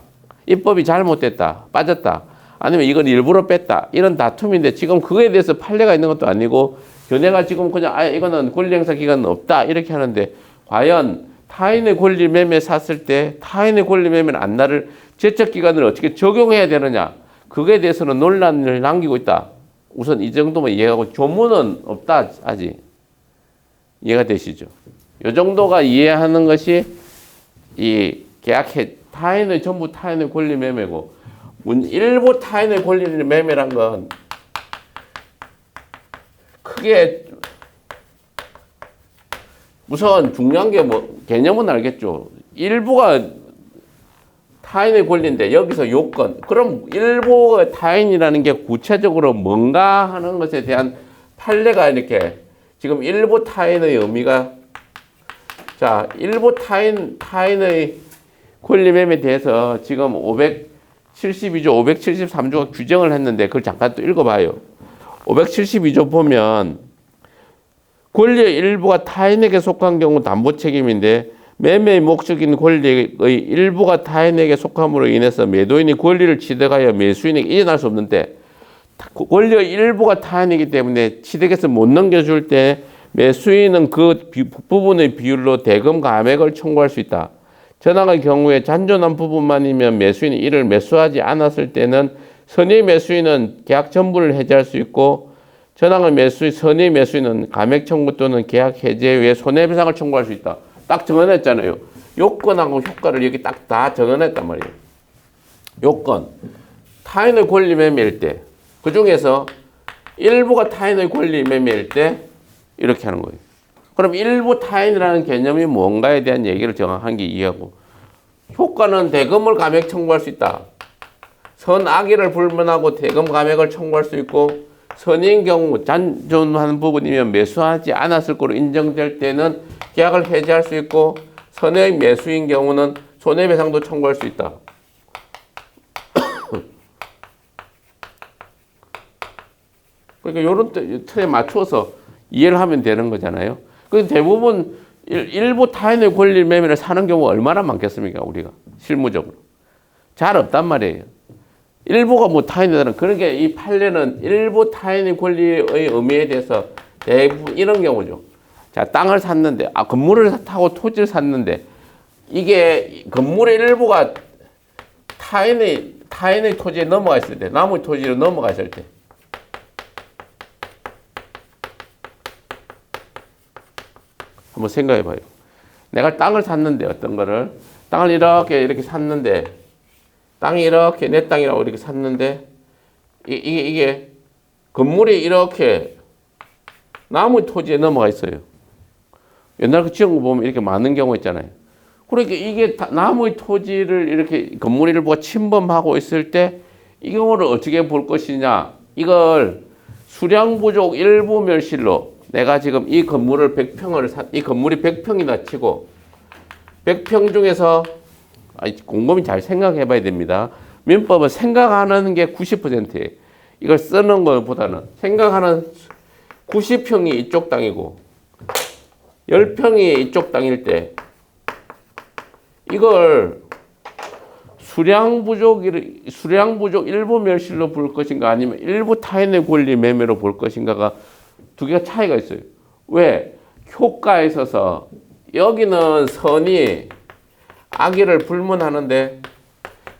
입법이 잘못됐다, 빠졌다, 아니면 이걸 일부러 뺐다, 이런 다툼인데 지금 그거에 대해서 판례가 있는 것도 아니고 견해가 지금 그냥 이거는 권리 행사 기간은 없다 이렇게 하는데, 과연 타인의 권리 매매 샀을 때 타인의 권리 매매는 안 나를 제척 기간을 어떻게 적용해야 되느냐, 그거에 대해서는 논란을 남기고 있다. 우선 이 정도만 이해하고, 조문은 없다. 아직 이해가 되시죠? 이 정도가 이해하는 것이 이 계약해 타인의 전부 타인의 권리 매매고, 일부 타인의 권리 매매란 건 크게 우선 중요한 게 뭐 개념은 알겠죠. 일부가 타인의 권리인데 여기서 요건, 그럼 일부가 타인이라는 게 구체적으로 뭔가 하는 것에 대한 판례가 이렇게 지금 일부 타인의 의미가, 자, 일부 타인의 권리 매매에 대해서 지금 572조, 573조가 규정을 했는데 그걸 잠깐 또 읽어봐요. 572조 보면 권리의 일부가 타인에게 속한 경우 담보 책임인데, 매매의 목적인 권리의 일부가 타인에게 속함으로 인해서 매도인이 권리를 취득하여 매수인에게 이전할 수 없는데, 권리의 일부가 타인이기 때문에 취득해서 못 넘겨줄 때 매수인은 그 부분의 비율로 대금 감액을 청구할 수 있다. 전항의 경우에 잔존한 부분만이면 매수인이 이를 매수하지 않았을 때는 선의 매수인은 계약 전부를 해지할 수 있고, 전항의 선의 매수인은 감액 청구 또는 계약 해제 외에 손해배상을 청구할 수 있다. 딱 정해냈잖아요. 요건하고 효과를 여기 딱 다 정해냈단 말이에요. 요건, 타인의 권리 매매일 때, 그 중에서 일부가 타인의 권리 매매일 때 이렇게 하는 거예요. 그럼 일부 타인이라는 개념이 뭔가에 대한 얘기를 정확한 게 이해하고, 효과는 대금을 감액 청구할 수 있다. 선악의를 불문하고 대금 감액을 청구할 수 있고, 선인 경우 잔존하는 부분이면 매수하지 않았을 거로 인정될 때는 계약을 해지할 수 있고, 선의 매수인 경우는 손해배상도 청구할 수 있다. 그러니까 이런 틀에 맞춰서 이해를 하면 되는 거잖아요. 그 대부분 일부 타인의 권리 매매를 사는 경우가 얼마나 많겠습니까? 우리가 실무적으로 잘 없단 말이에요. 일부가 뭐 타인이라는, 그러니까 이 판례는 일부 타인의 권리의 의미에 대해서 대부분 이런 경우죠. 자, 땅을 샀는데, 건물을 타고 토지를 샀는데, 이게 건물의 일부가 타인의 토지에 넘어가 있을 때, 나무 토지로 넘어가 있을 때, 한번 생각해 봐요. 내가 땅을 샀는데, 어떤 거를, 땅을 이렇게 샀는데, 땅이 이렇게 내 땅이라고 이렇게 샀는데, 이게 건물이 이렇게 나무 토지에 넘어가 있어요. 옛날 그 지은 거 보면 이렇게 많은 경우 있잖아요. 그러니까 이게 남의 토지를 이렇게 건물 일부가 침범하고 있을 때 이 경우를 어떻게 볼 것이냐. 이걸 수량 부족 일부 멸실로 내가 지금 이 건물을 100평을 이 건물이 100평이나 치고 100평 중에서 곰곰이 잘 생각해 봐야 됩니다. 민법은 생각하는 게 90%예요. 이걸 쓰는 것보다는 생각하는 90평이 이쪽 땅이고 10평이 이쪽 땅일 때 이걸 수량 부족 일부 멸실로 볼 것인가 아니면 일부 타인의 권리 매매로 볼 것인가가 두 개가 차이가 있어요. 왜? 효과에 있어서 여기는 선이 악의를 불문하는데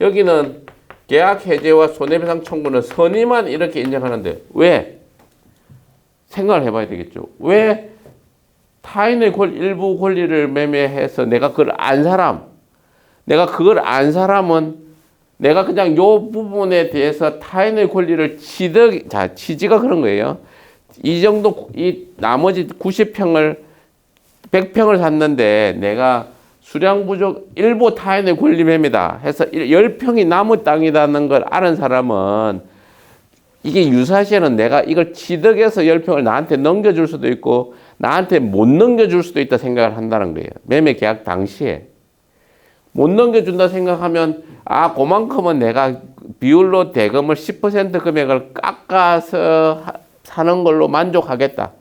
여기는 계약 해제와 손해배상 청구는 선의만 이렇게 인정하는데 왜? 생각을 해봐야 되겠죠. 왜 타인의 일부 권리를 매매해서 내가 그걸 안 사람은 내가 그냥 요 부분에 대해서 타인의 권리를 취지가 그런 거예요. 이 정도, 이 나머지 90평을, 100평을 샀는데 내가 수량 부족 일부 타인의 권리 매매다 해서 10평이 남의 땅이라는 걸 아는 사람은 이게 유사시에는 내가 이걸 취득해서 10평을 나한테 넘겨줄 수도 있고 나한테 못 넘겨줄 수도 있다 생각을 한다는 거예요. 매매 계약 당시에. 못 넘겨준다 생각하면 그만큼은 내가 비율로 대금을 10% 금액을 깎아서 사는 걸로 만족하겠다.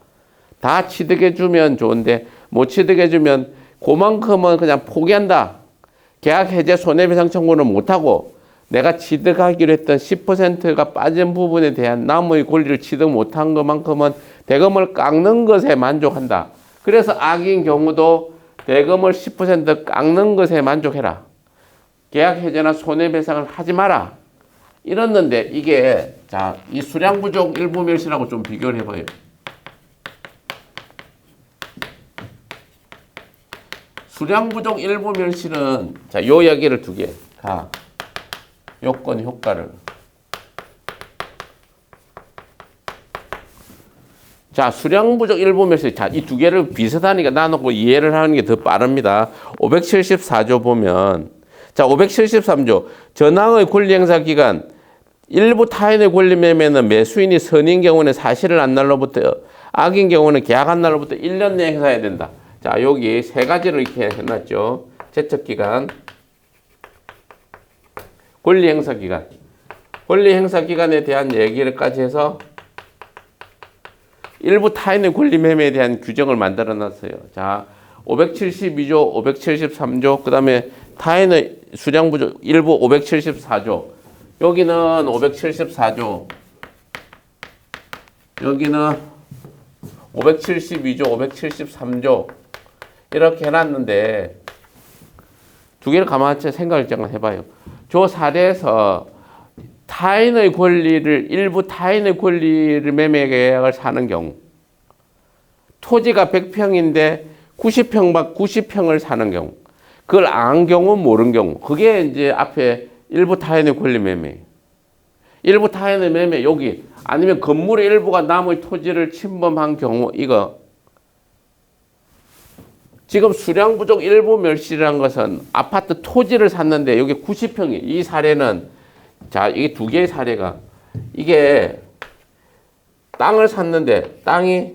다 취득해주면 좋은데 못 취득해주면 그만큼은 그냥 포기한다. 계약 해제 손해배상 청구는 못하고 내가 취득하기로 했던 10%가 빠진 부분에 대한 남의 권리를 취득 못한 것만큼은 대금을 깎는 것에 만족한다. 그래서 악인 경우도 대금을 10% 깎는 것에 만족해라. 계약 해제나 손해배상을 하지 마라. 이랬는데 이게 이 수량 부족 일부 멸실하고 좀 비교를 해봐요. 수량 부족 일부 멸실은 요 이야기를 두 개. 요건 효과를. 수량 부족 일부 멸실. 이 두 개를 비슷하니까 나누고 이해를 하는 게 더 빠릅니다. 574조 보면, 573조. 전항의 권리 행사 기간. 일부 타인의 권리 매매는 매수인이 선인 경우는 사실을 안 날로부터, 악인 경우는 계약한 날로부터 1년 내에 행사해야 된다. 여기 세 가지를 이렇게 해놨죠. 제척 기간, 권리 행사 기간. 권리 행사 기간에 대한 얘기를까지 해서 일부 타인의 권리 매매에 대한 규정을 만들어 놨어요. 572조, 573조, 그 다음에 타인의 수량 부족 일부 574조. 여기는 574조. 여기는 572조, 573조. 이렇게 해놨는데 두 개를 가만히 생각을 잠깐 해봐요. 저 사례에서 일부 타인의 권리를 매매 계약을 사는 경우, 토지가 100평인데 90평을 사는 경우, 그걸 안 경우 모른 경우, 그게 이제 앞에 일부 타인의 권리 매매. 일부 타인의 매매 여기 아니면 건물의 일부가 남의 토지를 침범한 경우 이거. 지금 수량 부족 일부 멸실이라는 것은 아파트 토지를 샀는데 여기 90평이 이 사례는 이게 두 개의 사례가 이게 땅을 샀는데 땅이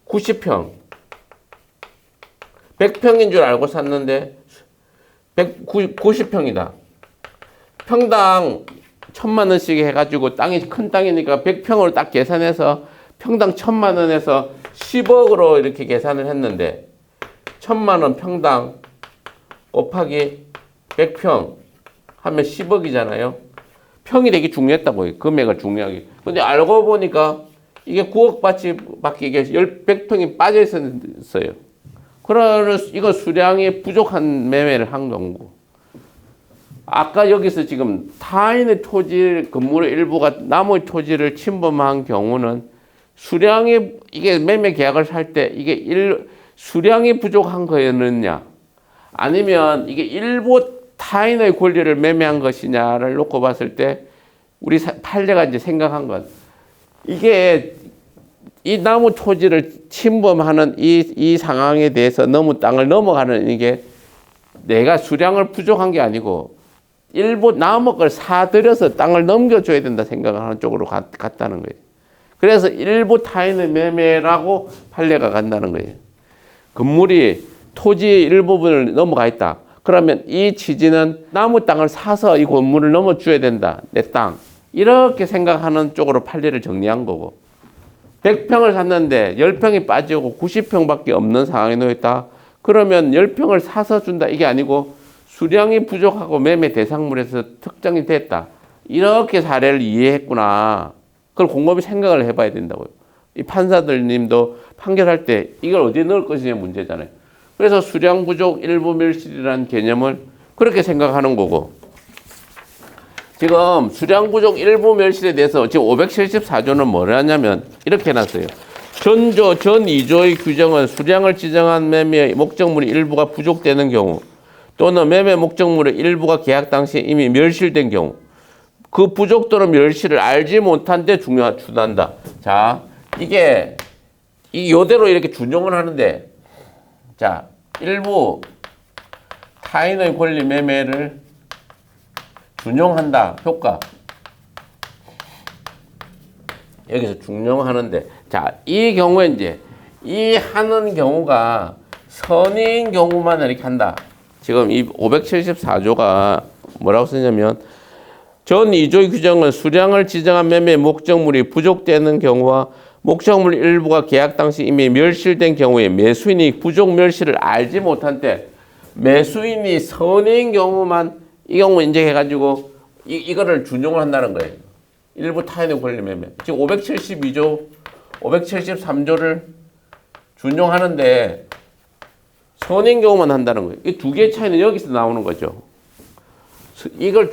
90평 100평인 줄 알고 샀는데 90평이다. 평당 1,000만 원씩 해가지고 땅이 큰 땅이니까 100평으로 딱 계산해서 평당 1,000만 원에서 10억으로 이렇게 계산을 했는데 1,000만 원 평당 곱하기 100평 하면 10억이잖아요. 평이 되게 중요했다고요. 금액을 중요하게. 근데 알고 보니까 이게 9억 밖에 이게 100평이 빠져 있었어요. 그러면 이거 수량이 부족한 매매를 한 경우고. 아까 여기서 지금 타인의 토지, 건물의 일부가 남의 토지를 침범한 경우는 수량이, 이게 매매 계약을 살 때 이게 수량이 부족한 거였느냐, 아니면 이게 일부 타인의 권리를 매매한 것이냐를 놓고 봤을 때 우리 판례가 이제 생각한 건 이게 이 나무 토지를 침범하는 이 상황에 대해서 너무 땅을 넘어가는 이게 내가 수량을 부족한 게 아니고 일부 남의 걸 사들여서 땅을 넘겨줘야 된다 생각하는 쪽으로 갔다는 거예요. 그래서 일부 타인의 매매라고 판례가 간다는 거예요. 건물이 토지의 일부분을 넘어가 있다. 그러면 이 취지는 나무 땅을 사서 이 건물을 넘어줘야 된다. 내 땅. 이렇게 생각하는 쪽으로 판례를 정리한 거고 100평을 샀는데 10평이 빠지고 90평밖에 없는 상황에 놓였다. 그러면 10평을 사서 준다. 이게 아니고 수량이 부족하고 매매 대상물에서 특정이 됐다. 이렇게 사례를 이해했구나. 그걸 곰곰이 생각을 해봐야 된다고요. 이 판사들님도 판결할 때 이걸 어디에 넣을 것이냐 문제잖아요. 그래서 수량 부족 일부 멸실이라는 개념을 그렇게 생각하는 거고 지금 수량 부족 일부 멸실에 대해서 지금 574조는 뭘 하냐면 이렇게 해놨어요. 전조, 전 2조의 규정은 수량을 지정한 매매의 목적물의 일부가 부족되는 경우 또는 매매 목적물의 일부가 계약 당시에 이미 멸실된 경우 그 부족 또는 멸실을 알지 못한 데 준한다. 자, 이게 요대로 이렇게 준용을 하는데 자, 일부 타인의 권리 매매를 준용한다. 효과. 여기서 준용하는데 자, 이 경우에 이제 이 하는 경우가 선인 경우만 이렇게 한다. 지금 이 574조가 뭐라고 쓰냐면 전 2조의 규정은 수량을 지정한 매매 목적물이 부족되는 경우와 목적물 일부가 계약 당시 이미 멸실된 경우에 매수인이 부족 멸실을 알지 못한 때 매수인이 선인 경우만 이 경우 인정해가지고 이거를 준용을 한다는 거예요. 일부 타인의 권리 매매. 지금 572조, 573조를 준용하는데 선인 경우만 한다는 거예요. 이 두 개의 차이는 여기서 나오는 거죠. 이걸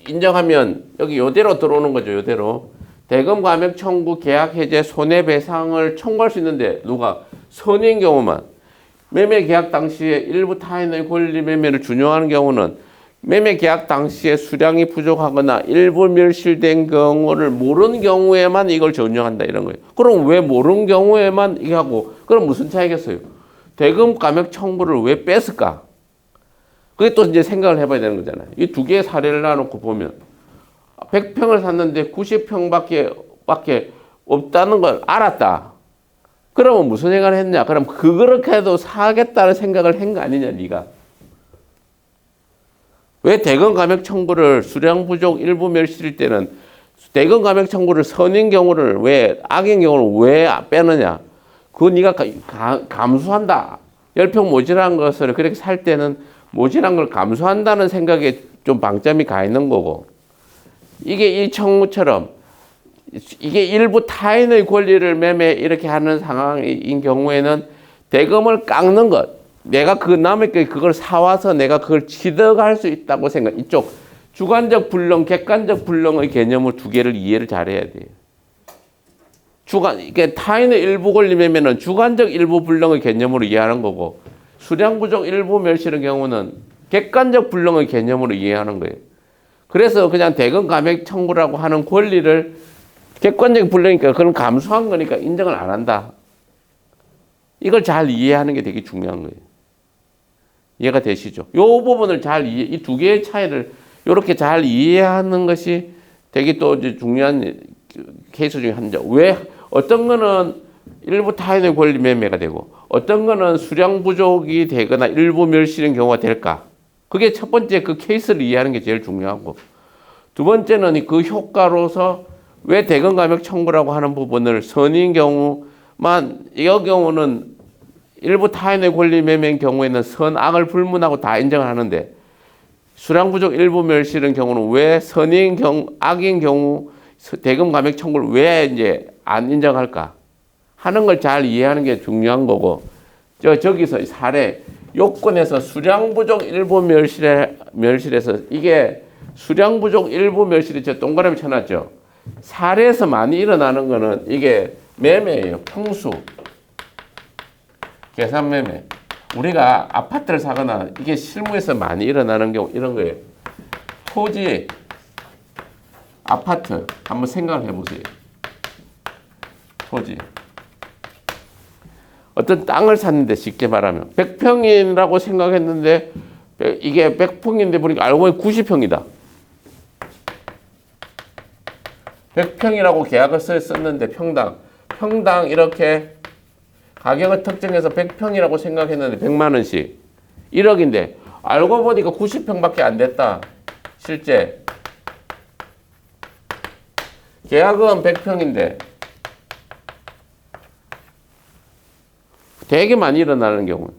인정하면 여기 요대로 들어오는 거죠. 요대로. 대금 감액 청구, 계약 해제, 손해배상을 청구할 수 있는데 누가? 선인 경우만. 매매 계약 당시에 일부 타인의 권리 매매를 준용하는 경우는 매매 계약 당시에 수량이 부족하거나 일부 멸실된 경우를 모르는 경우에만 이걸 준용한다 이런 거예요. 그럼 왜 모르는 경우에만 이게 하고 그럼 무슨 차이겠어요? 대금 감액 청구를 왜 뺐을까? 그게 또 이제 생각을 해봐야 되는 거잖아요. 이 두 개의 사례를 나눠놓고 보면 100평을 샀는데 90평밖에 없다는 걸 알았다. 그러면 무슨 생각을 했냐? 그럼 그렇게 해도 사겠다는 생각을 한 거 아니냐, 네가? 왜 대금 감액 청구를 수량 부족 일부 멸실일 때는 대금 감액 청구를 선인 경우를 왜 악인 경우를 왜 빼느냐? 그거 네가 감수한다. 10평 모자란 것을 그렇게 살 때는 모자란 걸 감수한다는 생각에 좀 방점이 가 있는 거고 이게 이 청구처럼 이게 일부 타인의 권리를 매매 이렇게 하는 상황인 경우에는 대금을 깎는 것 내가 그 남의 그걸 사와서 내가 그걸 취득할 수 있다고 생각 이쪽 주관적 불능 객관적 불능의 개념을 두 개를 이해를 잘해야 돼요. 이게 타인의 일부 권리 매매는 주관적 일부 불능의 개념으로 이해하는 거고 수량 부족 일부 멸실의 경우는 객관적 불능의 개념으로 이해하는 거예요. 그래서 그냥 대금 감액 청구라고 하는 권리를 객관적 불능이니까 그건 감수한 거니까 인정을 안 한다. 이걸 잘 이해하는 게 되게 중요한 거예요. 이해가 되시죠? 이 부분을 이 두 개의 차이를 이렇게 잘 이해하는 것이 되게 또 이제 중요한 케이스 중에 한 점. 왜 어떤 거는 일부 타인의 권리 매매가 되고 어떤 거는 수량 부족이 되거나 일부 멸실인 경우가 될까? 그게 첫 번째 그 케이스를 이해하는 게 제일 중요하고 두 번째는 그 효과로서 왜 대금 감액 청구라고 하는 부분을 선인 경우만 이 경우는 일부 타인의 권리 매매인 경우에는 선악을 불문하고 다 인정을 하는데 수량 부족 일부 멸실인 경우는 왜 선인 악인 경우 대금 감액 청구를 왜 이제 안 인정할까 하는 걸 잘 이해하는 게 중요한 거고 저기서 사례 요건에서 수량 부족 일부 멸실에서 이게 수량 부족 일부 멸실이 저 동그라미 쳐놨죠. 사례에서 많이 일어나는 거는 이게 매매예요. 평수 계산 매매. 우리가 아파트를 사거나 이게 실무에서 많이 일어나는 경우 이런 거예요. 토지, 아파트 한번 생각을 해보세요. 토지. 어떤 땅을 샀는데 쉽게 말하면 100평이라고 생각했는데 이게 100평인데 보니까 알고 보니 90평이다. 100평이라고 계약을 썼는데 평당 이렇게 가격을 특정해서 100평이라고 생각했는데 100만 원씩 1억인데 알고 보니까 90평밖에 안 됐다. 실제 계약은 100평인데 되게 많이 일어나는 경우.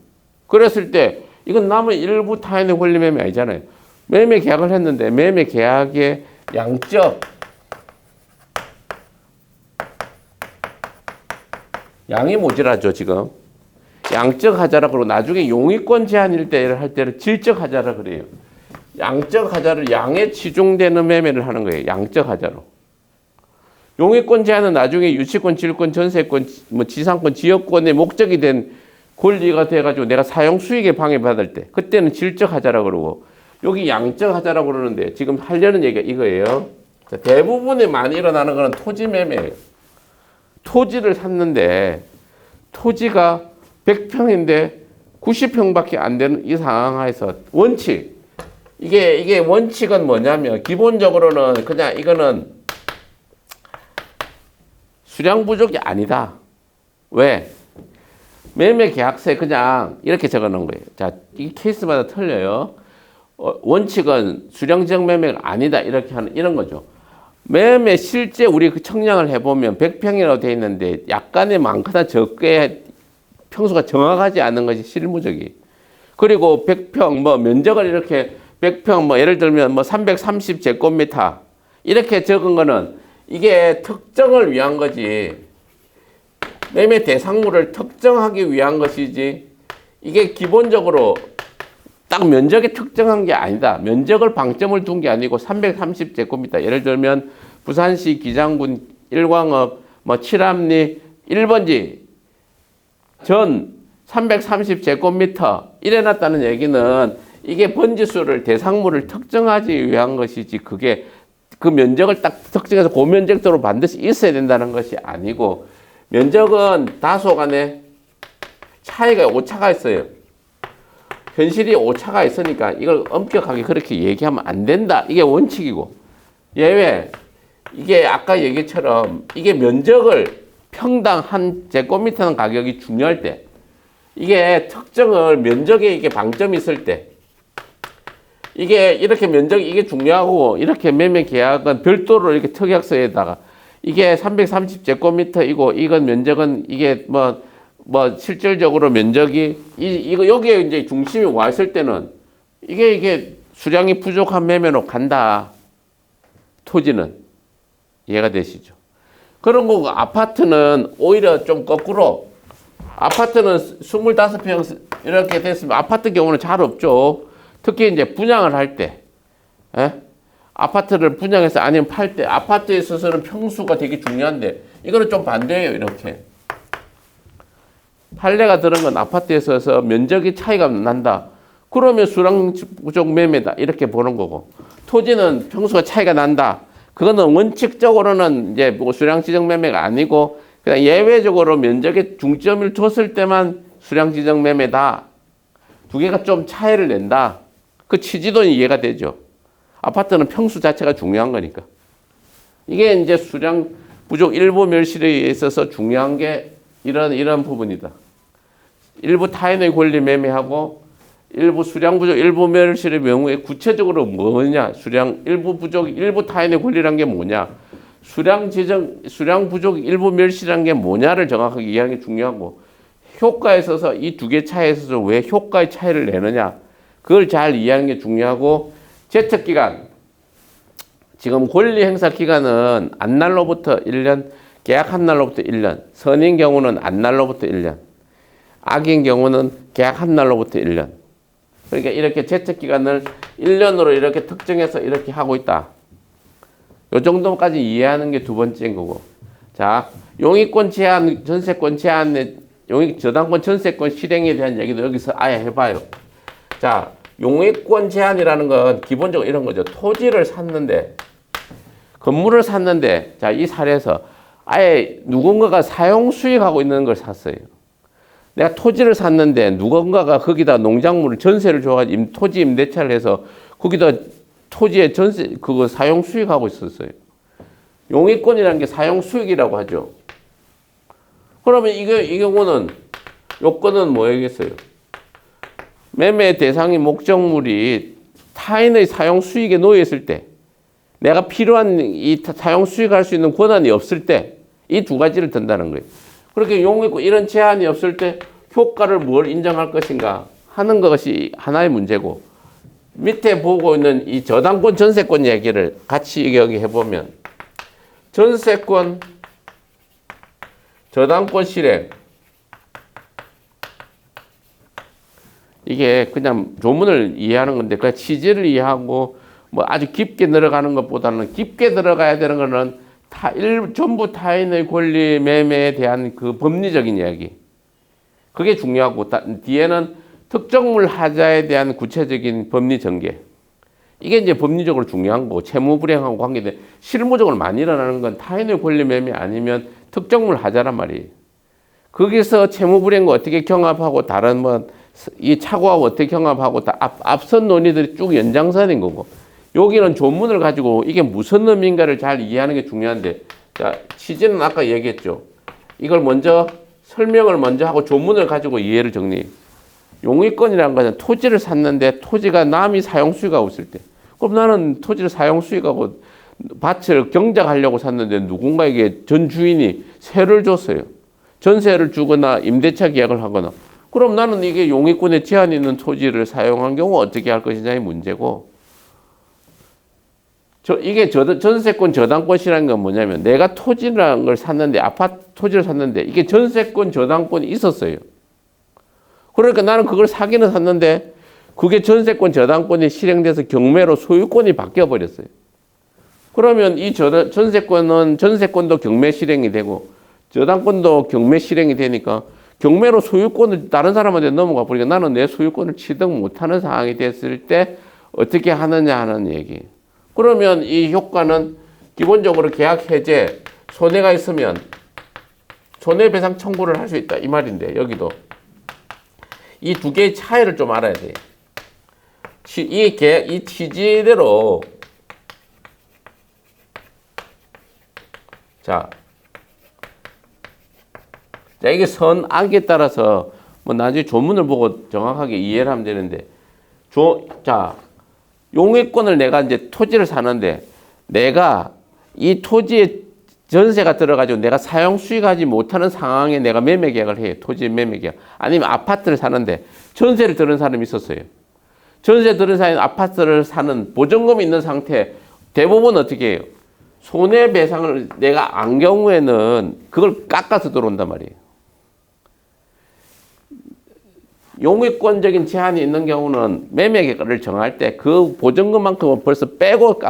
그랬을 때 이건 남은 일부 타인의 권리 매매 아니잖아요. 매매 계약을 했는데 매매 계약의 양이 모자라죠 지금. 양적 하자라 그러고 나중에 용의권 제한일 때를 할 때는 질적 하자라 그래요. 양적 하자를 양에 치중되는 매매를 하는 거예요. 양적 하자로. 용의권 제한은 나중에 유치권, 질권, 전세권, 뭐 지상권, 지역권의 목적이 된 권리가 돼가지고 내가 사용 수익에 방해받을 때 그때는 질적 하자라 그러고 여기 양적 하자라고 그러는데 지금 하려는 얘기가 이거예요. 자, 대부분에 많이 일어나는 거는 토지 매매예요. 토지를 샀는데 토지가 100평인데 90평밖에 안 되는 이 상황에서 원칙 이게 원칙은 뭐냐면 기본적으로는 그냥 이거는 수량 부족이 아니다. 왜? 매매 계약서에 그냥 이렇게 적어 놓은 거예요. 자, 이 케이스마다 틀려요. 원칙은 수량 지정 매매가 아니다. 이렇게 하는 이런 거죠. 매매 실제 우리 그 청량을 해보면 100평이라고 되어 있는데 약간의 많거나 적게 평수가 정확하지 않은 것이 실무적이. 그리고 100평 뭐 면적을 이렇게 100평 뭐 예를 들면 뭐 330제곱미터 이렇게 적은 거는 이게 특정을 위한 거지. 매매 대상물을 특정하기 위한 것이지. 이게 기본적으로 딱 면적에 특정한 게 아니다. 면적을 방점을 둔 게 아니고 330제곱미터. 예를 들면 부산시 기장군 1광업 뭐 칠암리 1번지 전 330제곱미터 이래 놨다는 얘기는 이게 번지수를 대상물을 특정하기 위한 것이지 그게 그 면적을 딱 특정해서 그 면적대로 반드시 있어야 된다는 것이 아니고 면적은 다소간에 차이가 오차가 있어요. 현실이 오차가 있으니까 이걸 엄격하게 그렇게 얘기하면 안 된다. 이게 원칙이고 예외 이게 아까 얘기처럼 이게 면적을 평당 한 제곱미터는 가격이 중요할 때 이게 특정을 면적에 이게 방점이 있을 때 이게 이렇게 면적이 이게 중요하고 이렇게 매매 계약은 별도로 이렇게 특약서에다가 이게 330제곱미터이고 이건 면적은 이게 뭐 실질적으로 면적이 이거 여기에 이제 중심이 와 있을 때는 이게 수량이 부족한 매매로 간다. 토지는 이해가 되시죠? 그런 거고 아파트는 오히려 좀 거꾸로 아파트는 25평 이렇게 됐으면 아파트 경우는 잘 없죠. 특히 이제 분양을 할 때, 아파트를 분양해서 아니면 팔 때 아파트에 있어서는 평수가 되게 중요한데 이거는 좀 반대예요. 이렇게 판례가 들은 건 아파트에 있어서 면적이 차이가 난다. 그러면 수량 부족 매매다. 이렇게 보는 거고 토지는 평수가 차이가 난다. 그거는 원칙적으로는 이제 뭐 수량 지정 매매가 아니고 그냥 예외적으로 면적에 중점을 줬을 때만 수량 지정 매매다. 두 개가 좀 차이를 낸다. 그 취지도 이해가 되죠. 아파트는 평수 자체가 중요한 거니까. 이게 이제 수량 부족 일부 멸실에 있어서 중요한 게 이런 부분이다. 일부 타인의 권리 매매하고 일부 수량 부족, 일부 멸실의 경우에 구체적으로 뭐냐? 수량 일부 부족, 일부 타인의 권리란 게 뭐냐? 수량 지정, 수량 부족, 일부 멸실이란 게 뭐냐를 정확하게 이해하는 게 중요하고 효과에 있어서 이 두 개 차이에 있어서 왜 효과의 차이를 내느냐? 그걸 잘 이해하는 게 중요하고 제척기간 지금 권리 행사 기간은 안날로부터 1년, 계약한 날로부터 1년, 선인 경우는 안날로부터 1년, 악인 경우는 계약한 날로부터 1년. 그러니까 이렇게 제척기간을 1년으로 이렇게 특정해서 이렇게 하고 있다. 요 정도까지 이해하는 게 두 번째인 거고. 자, 용의권 제한, 전세권 제한의 저당권 전세권 실행에 대한 얘기도 여기서 아예 해봐요. 자, 용의권 제한이라는 건 기본적으로 이런 거죠. 토지를 샀는데, 건물을 샀는데, 자, 이 사례에서 아예 누군가가 사용 수익하고 있는 걸 샀어요. 내가 토지를 샀는데 누군가가 거기다 농작물을 전세를 줘가지고 토지 임대차를 해서 거기다 토지의 전세 그거 사용 수익하고 있었어요. 용익권이라는 게 사용 수익이라고 하죠. 그러면 이 경우는 요건은 뭐겠어요? 매매 대상의 목적물이 타인의 사용 수익에 놓여 있을 때, 내가 필요한 이 사용 수익할 수 있는 권한이 없을 때, 이 두 가지를 든다는 거예요. 그렇게 용익권 이런 제한이 없을 때 효과를 뭘 인정할 것인가 하는 것이 하나의 문제고, 밑에 보고 있는 이 저당권, 전세권 얘기를 같이 여기 해보면, 전세권, 저당권 실행, 이게 그냥 조문을 이해하는 건데 그 취지를 이해하고 뭐 아주 깊게 들어가는 것보다는, 깊게 들어가야 되는 거는 전부 타인의 권리 매매에 대한 그 법리적인 이야기, 그게 중요하고, 뒤에는 특정물 하자에 대한 구체적인 법리 전개, 이게 이제 법리적으로 중요한 거고, 채무 불이행하고 관계된 실무적으로 많이 일어나는 건 타인의 권리 매매 아니면 특정물 하자란 말이에요. 거기서 채무 불이행과 어떻게 경합하고 다른 뭐 이 차고하고 어떻게 경합하고 다 앞선 논의들이 쭉 연장선인 거고, 여기는 조문을 가지고 이게 무슨 의미인가를 잘 이해하는 게 중요한데, 자, 취지는 아까 얘기했죠. 이걸 먼저 설명을 먼저 하고 조문을 가지고 이해를 정리. 용익권이라는 것은 토지를 샀는데 토지가 남이 사용 수익하고 있을 때, 그럼 나는 토지를 사용 수익하고 밭을 경작하려고 샀는데 누군가에게 전 주인이 세를 줬어요. 전세를 주거나 임대차 계약을 하거나, 그럼 나는 이게 용익권에 제한이 있는 토지를 사용한 경우 어떻게 할 것이냐의 문제고, 이게 전세권 저당권이라는 건 뭐냐면, 내가 토지라는 걸 샀는데, 아파트 토지를 샀는데 이게 전세권 저당권이 있었어요. 그러니까 나는 그걸 사기는 샀는데 그게 전세권 저당권이 실행돼서 경매로 소유권이 바뀌어 버렸어요. 그러면 이 전세권도 경매 실행이 되고 저당권도 경매 실행이 되니까 경매로 소유권을 다른 사람한테 넘어가 버리니까 나는 내 소유권을 취득 못하는 상황이 됐을 때 어떻게 하느냐 하는 얘기. 그러면 이 효과는 기본적으로 계약 해제, 손해가 있으면 손해배상 청구를 할 수 있다 이 말인데, 여기도 이 두 개의 차이를 좀 알아야 돼요. 이 취지대로, 자, 이게 선악에 따라서 뭐 나중에 조문을 보고 정확하게 이해를 하면 되는데, 자, 용익권을 내가 이제 토지를 사는데 내가 이 토지에 전세가 들어가지고 내가 사용 수익하지 못하는 상황에 내가 매매 계약을 해요. 토지 매매 계약. 아니면 아파트를 사는데 전세를 들은 사람이 있었어요. 전세 들은 사람이 아파트를 사는 보증금이 있는 상태, 대부분 어떻게 해요? 손해배상을 내가 안 경우에는 그걸 깎아서 들어온단 말이에요. 용익권적인 제한이 있는 경우는 매매 계약을 정할 때 그 보증금만큼은 벌써 빼고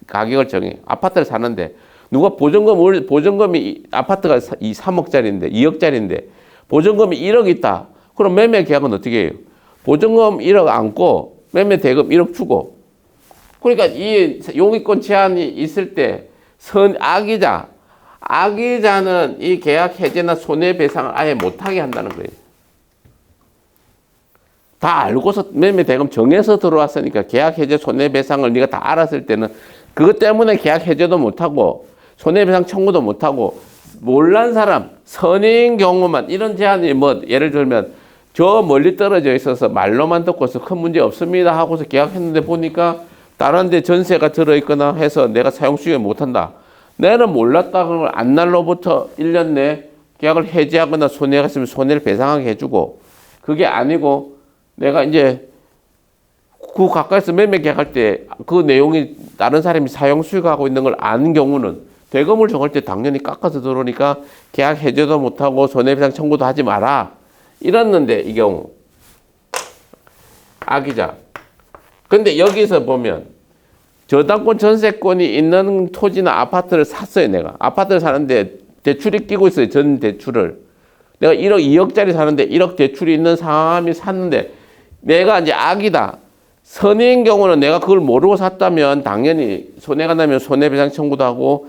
가격을 정해. 아파트를 사는데 누가 보증금이 아파트가 3억짜리인데 2억짜리인데 보증금이 1억 있다. 그럼 매매 계약은 어떻게 해요? 보증금 1억 안고 매매 대금 1억 주고. 그러니까 이 용익권 제한이 있을 때 악의자는 이 계약 해제나 손해배상을 아예 못하게 한다는 거예요. 다 알고서 매매 대금 정해서 들어왔으니까 계약 해제 손해배상을 네가 다 알았을 때는 그것 때문에 계약 해제도 못하고 손해배상 청구도 못하고, 몰란 사람, 선의인 경우만 이런 제한이 뭐 예를 들면 저 멀리 떨어져 있어서 말로만 듣고서 큰 문제 없습니다 하고서 계약했는데 보니까 다른 데 전세가 들어있거나 해서 내가 사용 수익을 못한다. 내는 몰랐다 그러면 안날로부터 1년 내 계약을 해지하거나 손해가 있으면 손해를 배상하게 해주고, 그게 아니고 내가 이제 그 가까이서 매매 계약할 때 그 내용이 다른 사람이 사용 수익하고 있는 걸 아는 경우는 대금을 정할 때 당연히 깎아서 들어오니까 계약 해제도 못하고 손해배상 청구도 하지 마라 이랬는데, 이 경우 악의자. 근데 여기서 보면 저당권 전세권이 있는 토지나 아파트를 샀어요. 내가 아파트를 사는데 대출이 끼고 있어요. 전 대출을 내가 1억 2억짜리 사는데 1억 대출이 있는 사람이 샀는데 내가 이제 악이다. 선의인 경우는 내가 그걸 모르고 샀다면 당연히 손해가 나면 손해배상 청구도 하고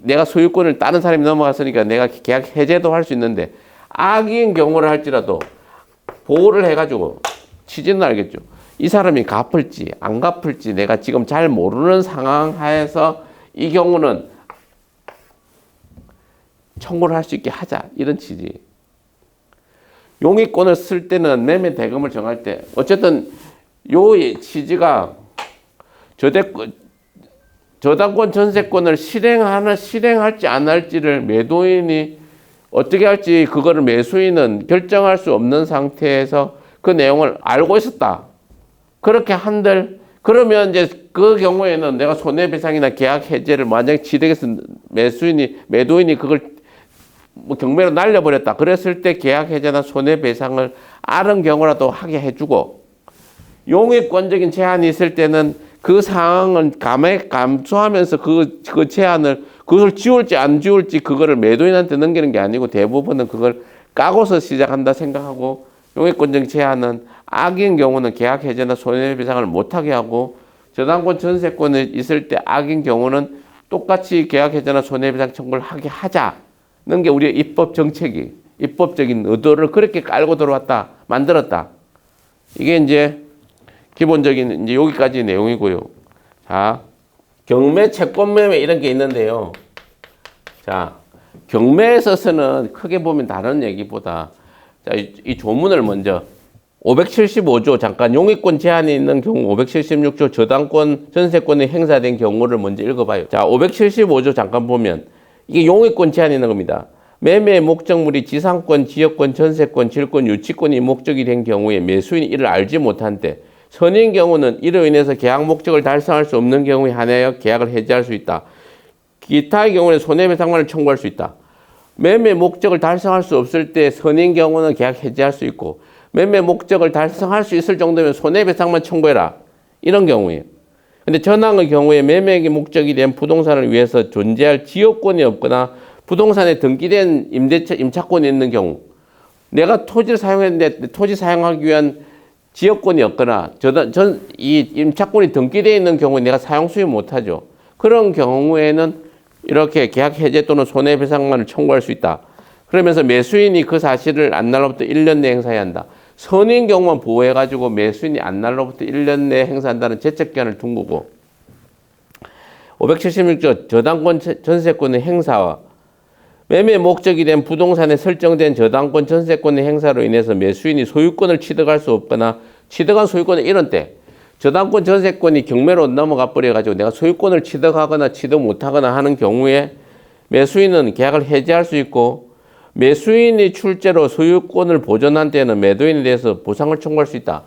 내가 소유권을 다른 사람이 넘어갔으니까 내가 계약 해제도 할 수 있는데, 악인 경우를 할지라도 보호를 해가지고 취지는 알겠죠. 이 사람이 갚을지 안 갚을지 내가 지금 잘 모르는 상황 하에서 이 경우는 청구를 할 수 있게 하자, 이런 취지. 용의권을 쓸 때는 매매 대금을 정할 때 어쨌든 요 취지가 저당권 전세권을 실행할지 안 할지를 매도인이 어떻게 할지 그거를 매수인은 결정할 수 없는 상태에서 그 내용을 알고 있었다. 그렇게 한들 그러면 이제 그 경우에는 내가 손해배상이나 계약 해제를 만약에 취득해서 매도인이 그걸 뭐 경매로 날려버렸다. 그랬을 때 계약 해제나 손해배상을 아는 경우라도 하게 해주고, 용의권적인 제한이 있을 때는 그 상황은 감수하면서 그 제한을 그걸 지울지 안 지울지 그거를 매도인한테 넘기는 게 아니고 대부분은 그걸 까고서 시작한다 생각하고, 용의권적인 제한은 악인 경우는 계약 해제나 손해배상을 못하게 하고, 저당권 전세권이 있을 때 악인 경우는 똑같이 계약 해제나 손해배상 청구를 하게 하자는 게 우리의 입법 정책이, 입법적인 의도를 그렇게 깔고 들어왔다, 만들었다. 이게 이제 기본적인 이제 여기까지 내용이고요. 자, 경매, 채권 매매 이런 게 있는데요. 자, 경매에 있어서는 크게 보면 다른 얘기보다, 자, 이 조문을 먼저 575조 잠깐 용의권 제한이 있는 경우 576조 저당권 전세권이 행사된 경우를 먼저 읽어봐요. 자, 575조 잠깐 보면 이게 용의권 제한이 있는 겁니다. 매매의 목적물이 지상권, 지역권, 전세권, 질권, 유치권이 목적이 된 경우에 매수인이 이를 알지 못한 때, 선인 경우는 이로 인해서 계약 목적을 달성할 수 없는 경우에 한하여 계약을 해지할 수 있다. 기타의 경우는 손해배상만을 청구할 수 있다. 매매 목적을 달성할 수 없을 때 선인 경우는 계약 해지할 수 있고, 매매 목적을 달성할 수 있을 정도면 손해배상만 청구해라. 이런 경우에요. 근데 전항의 경우에 매매의 목적이 된 부동산을 위해서 존재할 지역권이 없거나 부동산에 등기된 임차권이 있는 경우, 내가 토지를 사용했는데 토지 사용하기 위한 지역권이 없거나 이 임차권이 등기되어 있는 경우에 내가 사용 수용 못하죠. 그런 경우에는 이렇게 계약 해제 또는 손해배상만을 청구할 수 있다. 그러면서 매수인이 그 사실을 안날로부터 1년 내에 행사해야 한다. 선인 경우만 보호해가지고 매수인이 안날로부터 1년 내에 행사한다는 제척기한을 둔 거고, 576조 저당권 전세권의 행사와 매매 목적이 된 부동산에 설정된 저당권 전세권의 행사로 인해서 매수인이 소유권을 취득할 수 없거나 취득한 소유권을 잃은 때, 저당권 전세권이 경매로 넘어가 버려가지고 내가 소유권을 취득하거나 취득 못하거나 하는 경우에 매수인은 계약을 해지할 수 있고, 매수인이 출제로 소유권을 보존한 때는 매도인에 대해서 보상을 청구할 수 있다.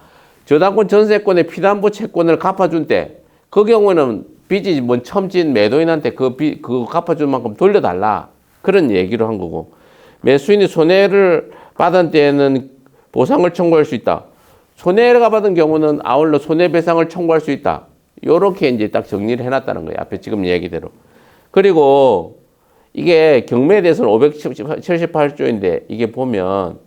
저당권 전세권의 피담보 채권을 갚아준 때, 그 경우는 빚이 처음 진 매도인한테 그거 갚아준 만큼 돌려달라. 그런 얘기를 한 거고, 매수인이 손해를 받은 때에는 보상을 청구할 수 있다. 손해가 받은 경우는 아울러 손해배상을 청구할 수 있다. 요렇게 이제 딱 정리를 해놨다는 거예요. 앞에 지금 얘기대로. 그리고 이게 경매에 대해서는 578조인데 이게 보면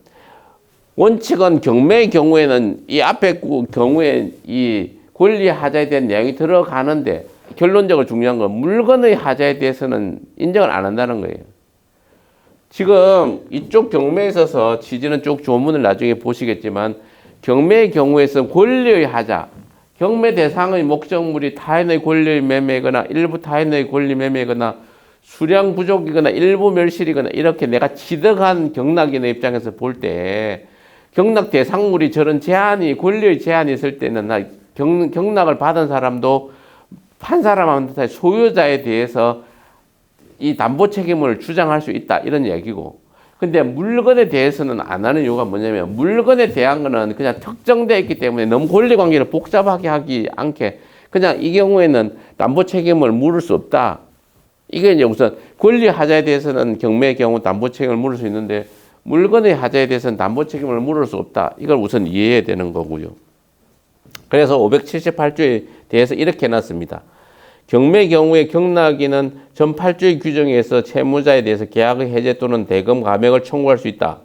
원칙은 경매의 경우에는 이 앞에 경우에 이 권리 하자에 대한 내용이 들어가는데, 결론적으로 중요한 건 물건의 하자에 대해서는 인정을 안 한다는 거예요. 지금 이쪽 경매에 있어서 취지는 쭉 조문을 나중에 보시겠지만, 경매의 경우에서 권리의 하자, 경매 대상의 목적물이 타인의 권리의 매매거나 일부 타인의 권리 매매거나 수량 부족이거나 일부 멸실이거나 이렇게 내가 취득한 경락인의 입장에서 볼 때, 경락 대상물이 저런 제한이, 권리의 제한이 있을 때는 경락을 받은 사람도 한 사람한테 소유자에 대해서 이 담보 책임을 주장할 수 있다, 이런 얘기고, 근데 물건에 대해서는 안 하는 이유가 뭐냐면, 물건에 대한 거는 그냥 특정되어 있기 때문에 너무 권리관계를 복잡하게 하기 않게 그냥 이 경우에는 담보 책임을 물을 수 없다. 이게 이제 우선 권리 하자에 대해서는 경매의 경우 담보 책임을 물을 수 있는데, 물건의 하자에 대해서는 담보 책임을 물을 수 없다. 이걸 우선 이해해야 되는 거고요. 그래서 578조에 대해서 이렇게 해놨습니다. 경매 경우에 경락인은 전 8조의 규정에 의해서 채무자에 대해서 계약의 해제 또는 대금 감액을 청구할 수 있다.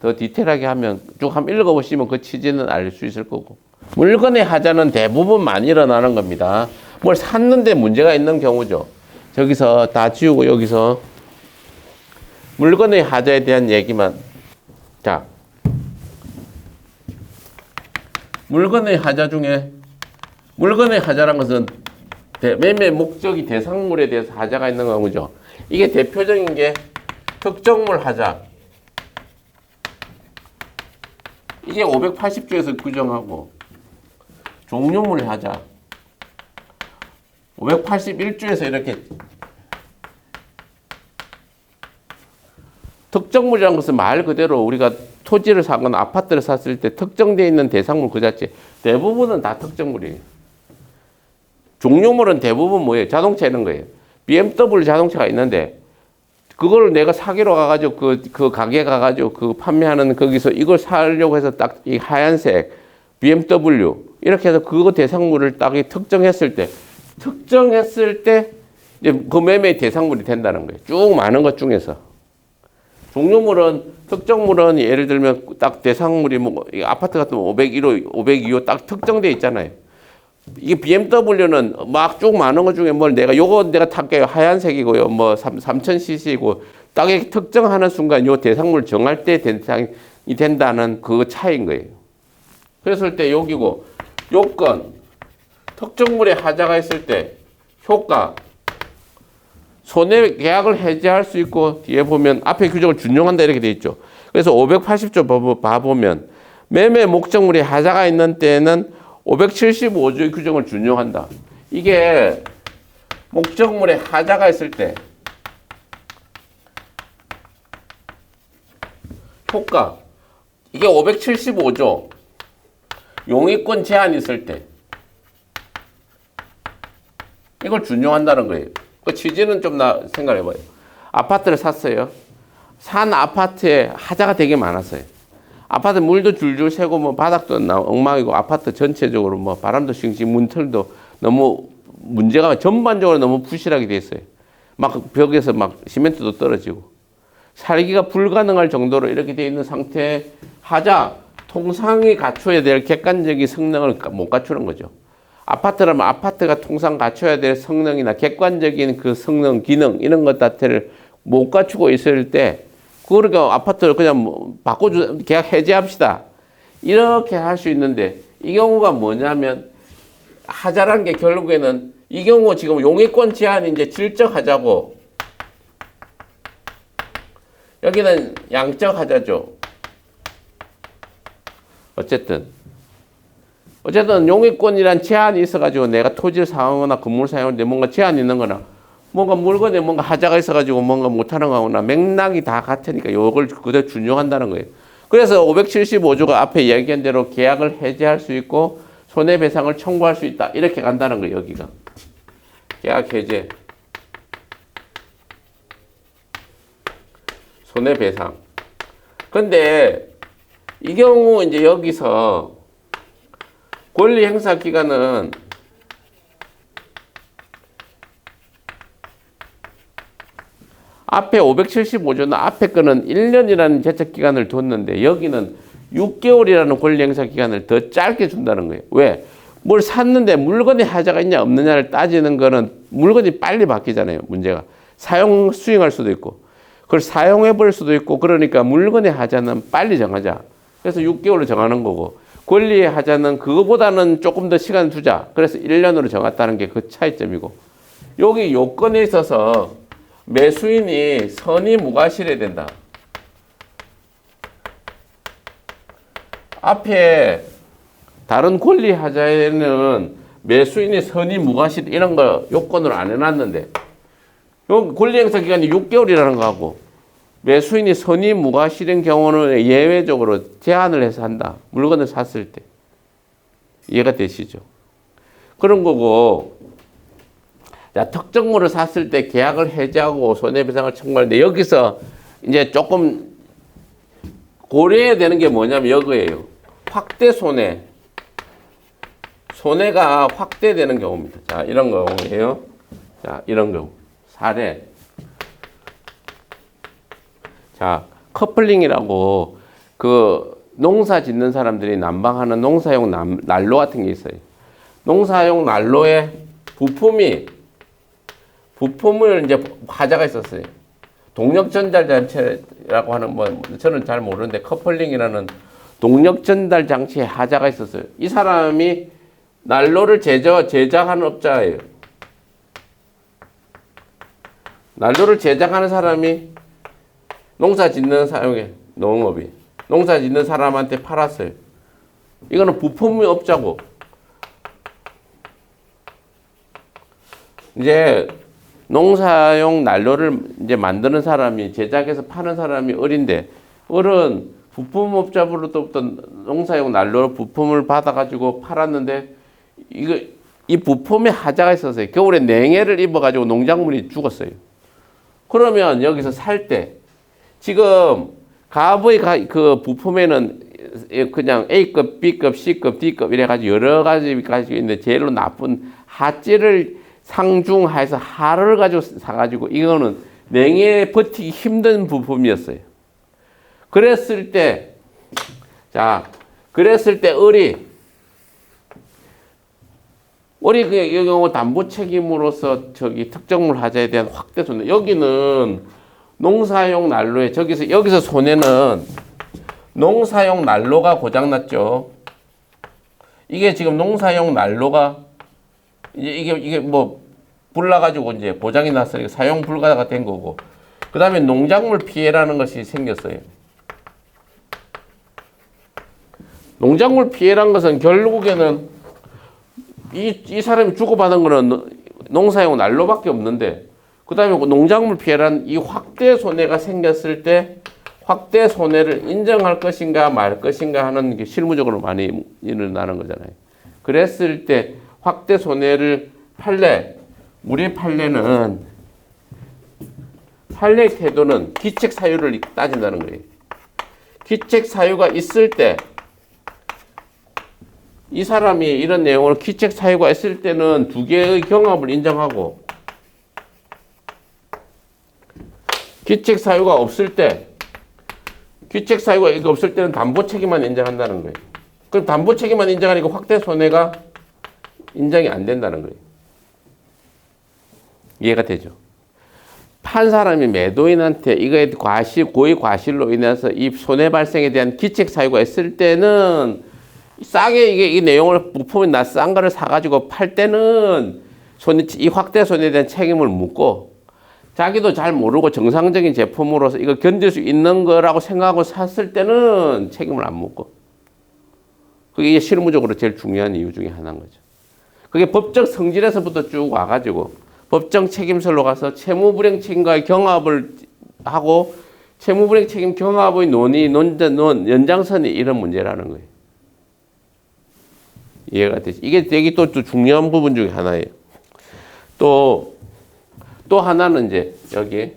더 디테일하게 하면 쭉 한번 읽어보시면 그 취지는 알 수 있을 거고, 물건의 하자는 대부분 많이 일어나는 겁니다. 뭘 샀는데 문제가 있는 경우죠. 저기서 다 지우고 여기서 물건의 하자에 대한 얘기만 자, 물건의 하자 중에 물건의 하자란 것은 매매 목적이 대상물에 대해서 하자가 있는 거죠. 이게 대표적인 게 특정물 하자. 이게 580조에서 규정하고 종류물 하자. 581조에서 이렇게 특정물이라는 것은 말 그대로 우리가 토지를 사거나 아파트를 샀을 때 특정되어 있는 대상물 그 자체 대부분은 다 특정물이에요. 종류물은 대부분 뭐예요? 자동차 이런 거예요. BMW 자동차가 있는데 그걸 내가 사기로 가가지고 그 가게 가가지고 그 판매하는 거기서 이걸 사려고 해서 딱 이 하얀색 BMW 이렇게 해서 그거 대상물을 딱 특정했을 때 이제 그 매매 대상물이 된다는 거예요. 쭉 많은 것 중에서. 종류물은 특정물은 예를 들면 딱 대상물이 뭐 아파트 같은 501호, 502호 딱 특정돼 있잖아요. 이게 BMW는 막 쭉 많은 것 중에 뭘 요거 내가 탈게요. 하얀색이고요. 뭐 3000cc이고 딱 이렇게 특정하는 순간 요 대상물 정할 때 대상이 된다는 그 차이인 거예요. 그랬을 때 여기고 요건 특정물에 하자가 있을 때 효과 손해 계약을 해지할 수 있고 뒤에 보면 앞에 규정을 준용한다 이렇게 돼 있죠. 그래서 580조 봐보면 매매 목적물에 하자가 있는 때에는 575조의 규정을 준용한다. 이게 목적물에 하자가 있을 때 효과 이게 575조 용의권 제한이 있을 때 이걸 준용한다는 거예요. 그 취지는 좀 생각해봐요. 아파트를 샀어요. 산 아파트에 하자가 되게 많았어요. 아파트 물도 줄줄 새고 뭐 바닥도 엉망이고 아파트 전체적으로 뭐 바람도 싱싱 문틀도 너무 문제가 전반적으로 너무 부실하게 돼 있어요. 막 벽에서 막 시멘트도 떨어지고 살기가 불가능할 정도로 이렇게 돼 있는 상태에 하자 통상이 갖춰야 될 객관적인 성능을 못 갖추는 거죠. 아파트라면 아파트가 통상 갖춰야 될 성능이나 객관적인 그 성능, 기능 이런 것 자체를 못 갖추고 있을 때 그러니까 아파트를 그냥 뭐 계약 해지합시다. 이렇게 할 수 있는데 이 경우가 뭐냐면 하자라는 게 결국에는 이 경우 지금 용의권 제한이 이제 질적 하자고 여기는 양적 하자죠. 어쨌든 용의권이란 제한이 있어가지고 내가 토지를 사용하거나 건물을 사용하는데 뭔가 제한이 있는 거나 뭔가 물건에 뭔가 하자가 있어가지고 뭔가 못하는 거거나 맥락이 다 같으니까 이걸 그대로 준용한다는 거예요. 그래서 575조가 앞에 이야기한 대로 계약을 해지할 수 있고 손해배상을 청구할 수 있다. 이렇게 간다는 거예요. 여기가. 계약 해제. 손해배상. 근데 이 경우 이제 여기서 권리 행사 기간은 앞에 575조는 앞에 거는 1년이라는 제척 기간을 뒀는데 여기는 6개월이라는 권리 행사 기간을 더 짧게 준다는 거예요. 왜? 뭘 샀는데 물건에 하자가 있냐 없느냐를 따지는 거는 물건이 빨리 바뀌잖아요. 문제가. 수행할 수도 있고 그걸 사용해 버릴 수도 있고 그러니까 물건의 하자는 빨리 정하자. 그래서 6개월로 정하는 거고 권리의 하자는 그거보다는 조금 더 시간 두자. 그래서 1년으로 정했다는 게 그 차이점이고 여기 요건에 있어서 매수인이 선의 무과실해야 된다. 앞에 다른 권리 하자에는 매수인이 선의 무과실 이런 거 요건으로 안 해놨는데 요 권리 행사 기간이 6개월이라는 거하고 매수인이 선의 무과실인 경우는 예외적으로 제한을 해서 한다. 물건을 샀을 때. 이해가 되시죠? 그런 거고 자, 특정물을 샀을 때 계약을 해지하고 손해배상을 청구하는데 여기서 이제 조금 고려해야 되는 게 뭐냐면 이거예요. 확대 손해. 손해가 확대되는 경우입니다. 자, 이런 경우예요. 자, 이런 경우. 사례. 자, 커플링이라고 그 농사 짓는 사람들이 난방하는 농사용 난로 같은 게 있어요. 농사용 난로에 부품을 이제 하자가 있었어요. 동력 전달 장치라고 하는 뭐 저는 잘 모르는데 커플링이라는 동력 전달 장치에 하자가 있었어요. 이 사람이 난로를 제작하는 업자예요. 난로를 제작하는 사람이 농사 짓는 사람에게 농업이 농사 짓는 사람한테 팔았어요. 이거는 부품의 업자고 이제 농사용 난로를 이제 만드는 사람이 제작해서 파는 사람이 을인데 을은 부품업자로부터 농사용 난로 부품을 받아가지고 팔았는데 이 부품에 하자가 있었어요. 겨울에 냉해를 입어가지고 농작물이 죽었어요. 그러면 여기서 살 때 지금 갑의 그 부품에는 그냥 A급, B급, C급, D급 이래가지고 여러 가지 가지고 있는데 제일로 나쁜 하찌를 상중하에서 하를 가지고 사가지고 이거는 냉해에 버티기 힘든 부품이었어요. 그랬을 때 을이 이 경우 담보 책임으로서 특정물 하자에 대한 확대 손해. 여기는 농사용 난로에 여기서 손해는 농사용 난로가 고장났죠. 이게 지금 농사용 난로가 이게 뭐 불나가지고 이제 고장이 났어요. 사용 불가가 된 거고. 그 다음에 농작물 피해라는 것이 생겼어요. 농작물 피해라는 것은 결국에는 이 사람이 주고받은 거는 농사용 난로밖에 없는데 그 다음에 농작물 피해라는 이 확대 손해가 생겼을 때 확대 손해를 인정할 것인가 말 것인가 하는 게 실무적으로 많이 일어나는 거잖아요. 그랬을 때 확대 손해를 우리 판례의 태도는 기책 사유를 따진다는 거예요. 기책 사유가 있을 때 이 사람이 이런 내용으로 기책 사유가 있을 때는 두 개의 경합을 인정하고 기책 사유가 없을 때는 담보 책임만 인정한다는 거예요. 그럼 담보 책임만 인정하니까 확대 손해가 인정이 안 된다는 거예요. 이해가 되죠? 판 사람이 매도인한테 이거에 고의 과실로 인해서 이 손해 발생에 대한 기책 사유가 있을 때는 싸게 이 내용을 부품이 싼 거를 사가지고 팔 때는 이 확대 손해에 대한 책임을 묻고 자기도 잘 모르고 정상적인 제품으로서 이걸 견딜 수 있는 거라고 생각하고 샀을 때는 책임을 안 묻고 그게 실무적으로 제일 중요한 이유 중에 하나인 거죠. 그게 법적 성질에서부터 쭉 와가지고 법정 책임설로 가서 채무불이행 책임과의 경합을 하고 채무불이행 책임 경합의 연장선이 이런 문제라는 거예요. 이해가 되지? 이게 되게 또 중요한 부분 중에 하나예요. 또 하나는 이제 여기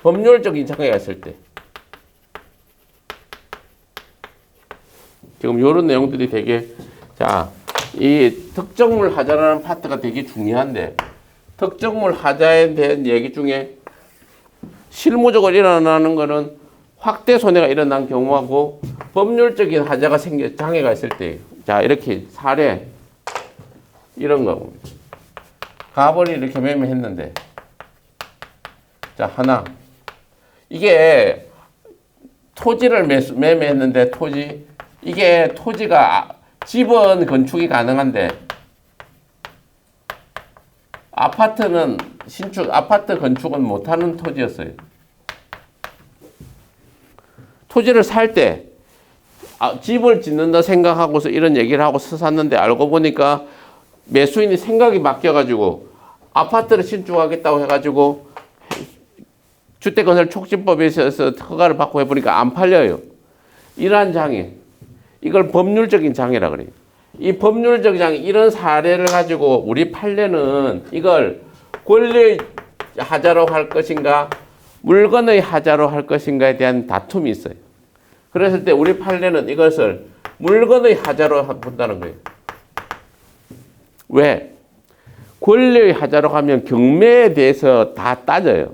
법률적인 장애가 있을 때 지금 이런 내용들이 되게 이 특정물 하자라는 파트가 되게 중요한데 특정물 하자에 대한 얘기 중에 실무적으로 일어나는 거는 확대 손해가 일어난 경우하고 법률적인 하자가 장애가 있을 때 이렇게 사례 이런 거 갑을 이렇게 매매했는데 하나 이게 토지를 매매했는데 토지가 집은 건축이 가능한데 아파트 건축은 못하는 토지였어요. 토지를 살 때 집을 짓는다 생각하고서 이런 얘기를 하고서 샀는데 알고 보니까 매수인이 생각이 바뀌어가지고 아파트를 신축하겠다고 해가지고 주택건설 촉진법에 있어서 허가를 받고 해보니까 안 팔려요. 이러한 장애, 이걸 법률적인 장애라 그래요. 이 법률적 장애, 이런 사례를 가지고 우리 판례는 이걸 권리의 하자로 할 것인가 물건의 하자로 할 것인가에 대한 다툼이 있어요. 그랬을 때 우리 판례는 이것을 물건의 하자로 본다는 거예요. 왜? 권리의 하자로 하면 경매에 대해서 다 따져요.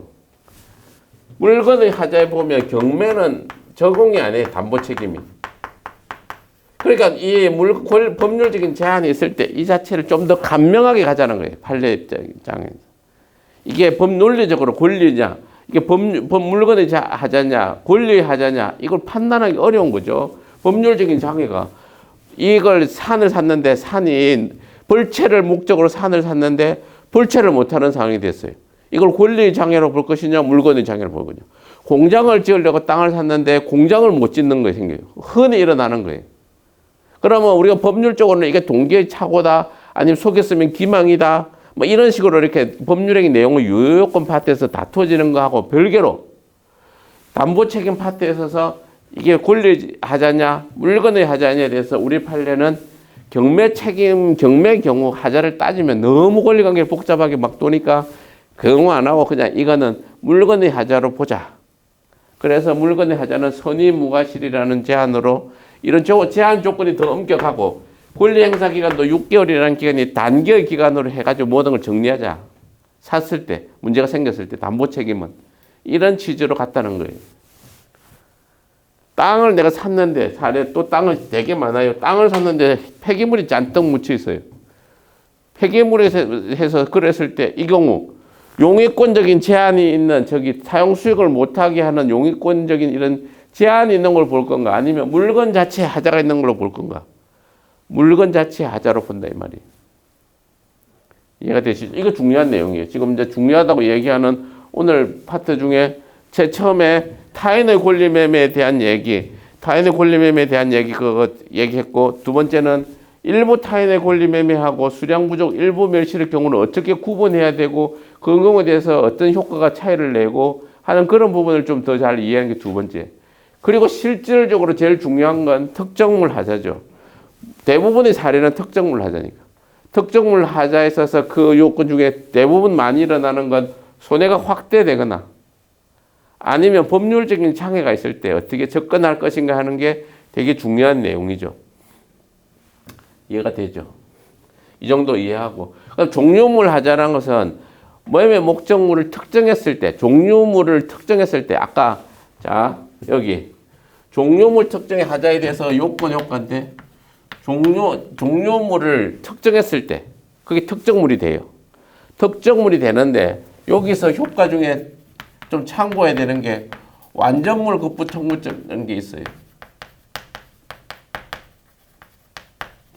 물건의 하자에 보면 경매는 적용이 안 해요. 담보 책임이. 그러니까 이 법률적인 제한이 있을 때 이 자체를 좀 더 간명하게 가자는 거예요. 판례 입장에서. 이게 법논리적으로 권리냐, 이게 물건의 하자냐, 권리의 하자냐, 이걸 판단하기 어려운 거죠. 법률적인 장애가. 이걸 산을 샀는데 산이 벌채를 목적으로 산을 샀는데 벌채를 못하는 상황이 됐어요. 이걸 권리의 장애로 볼 것이냐, 물건의 장애로 볼 거냐. 공장을 지으려고 땅을 샀는데 공장을 못 짓는 거예요, 생겨요. 흔히 일어나는 거예요. 그러면 우리가 법률적으로는 이게 동기의 착오다, 아니면 속였으면 기망이다, 뭐 이런 식으로 이렇게 법률적인 내용을 유효요건 파트에서 다투어지는 거하고 별개로 담보 책임 파트에 있어서 이게 권리 하자냐, 물건의 하자냐에 대해서 우리 판례는 경매 책임, 경매 경우 하자를 따지면 너무 권리관계를 복잡하게 막 도니까 그 경우 안 하고 그냥 이거는 물건의 하자로 보자. 그래서 물건의 하자는 선의무과실이라는 제한으로 이런 제한 조건이 더 엄격하고 권리 행사 기간도 6개월이라는 기간이 단계의 기간으로 해가지고 모든 걸 정리하자. 샀을 때, 문제가 생겼을 때 담보 책임은 이런 취지로 갔다는 거예요. 땅을 내가 샀는데, 사례 또 땅을 되게 많아요. 땅을 샀는데 폐기물이 잔뜩 묻혀 있어요. 폐기물에 해서 그랬을 때 이 경우 용익권적인 제한이 있는 저기 사용 수익을 못하게 하는 용익권적인 이런 제한이 있는 걸 볼 건가, 아니면 물건 자체에 하자가 있는 걸로 볼 건가. 물건 자체에 하자로 본다 이 말이에요. 이해가 되시죠? 이거 중요한 내용이에요. 지금 이제 중요하다고 얘기하는 오늘 파트 중에 제 처음에 타인의 권리 매매에 대한 얘기, 타인의 권리 매매에 대한 얘기 그거 얘기했고, 두 번째는 일부 타인의 권리 매매하고 수량 부족 일부 멸실의 경우는 어떻게 구분해야 되고 그 경우에 대해서 어떤 효과가 차이를 내고 하는 그런 부분을 좀 더 잘 이해하는 게 두 번째. 그리고 실질적으로 제일 중요한 건 특정물 하자죠. 대부분의 사례는 특정물 하자니까. 특정물 하자에 있어서 그 요건 중에 대부분 많이 일어나는 건 손해가 확대되거나 아니면 법률적인 장애가 있을 때 어떻게 접근할 것인가 하는 게 되게 중요한 내용이죠. 이해가 되죠? 이 정도 이해하고. 그럼 종류물 하자라는 것은 매매 목적물을 특정했을 때, 종류물을 특정했을 때, 아까 자 여기 종류물 특정의 하자에 대해서 요건 효과인데 종류물을 특정했을 때 그게 특정물이 돼요. 특정물이 되는데 여기서 효과 중에 좀 참고해야 되는 게 완전물 급부 청구증이라는 게 있어요.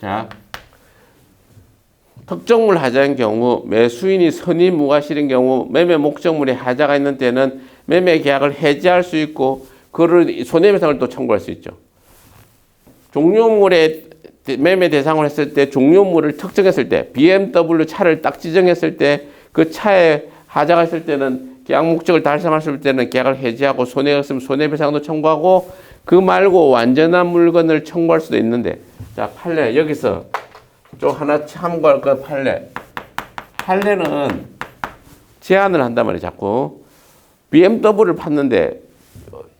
자, 특정물 하자인 경우 매수인이 선의무과실인 경우 매매 목적물에 하자가 있는 때는 매매 계약을 해지할 수 있고 그를 손해배상을 또 청구할 수 있죠. 종료물의 매매 대상을 했을 때 종료물을 특정했을 때 BMW 차를 딱 지정했을 때 그 차에 하자가 있을 때는 계약 목적을 달성했을 때는 계약을 해지하고 손해가 있으면 손해배상도 청구하고 그 말고 완전한 물건을 청구할 수도 있는데, 자 판례 여기서 좀 하나 참고할 거 판례. 판례는 제한을 한단 말이에요. 자꾸 BMW를 팠는데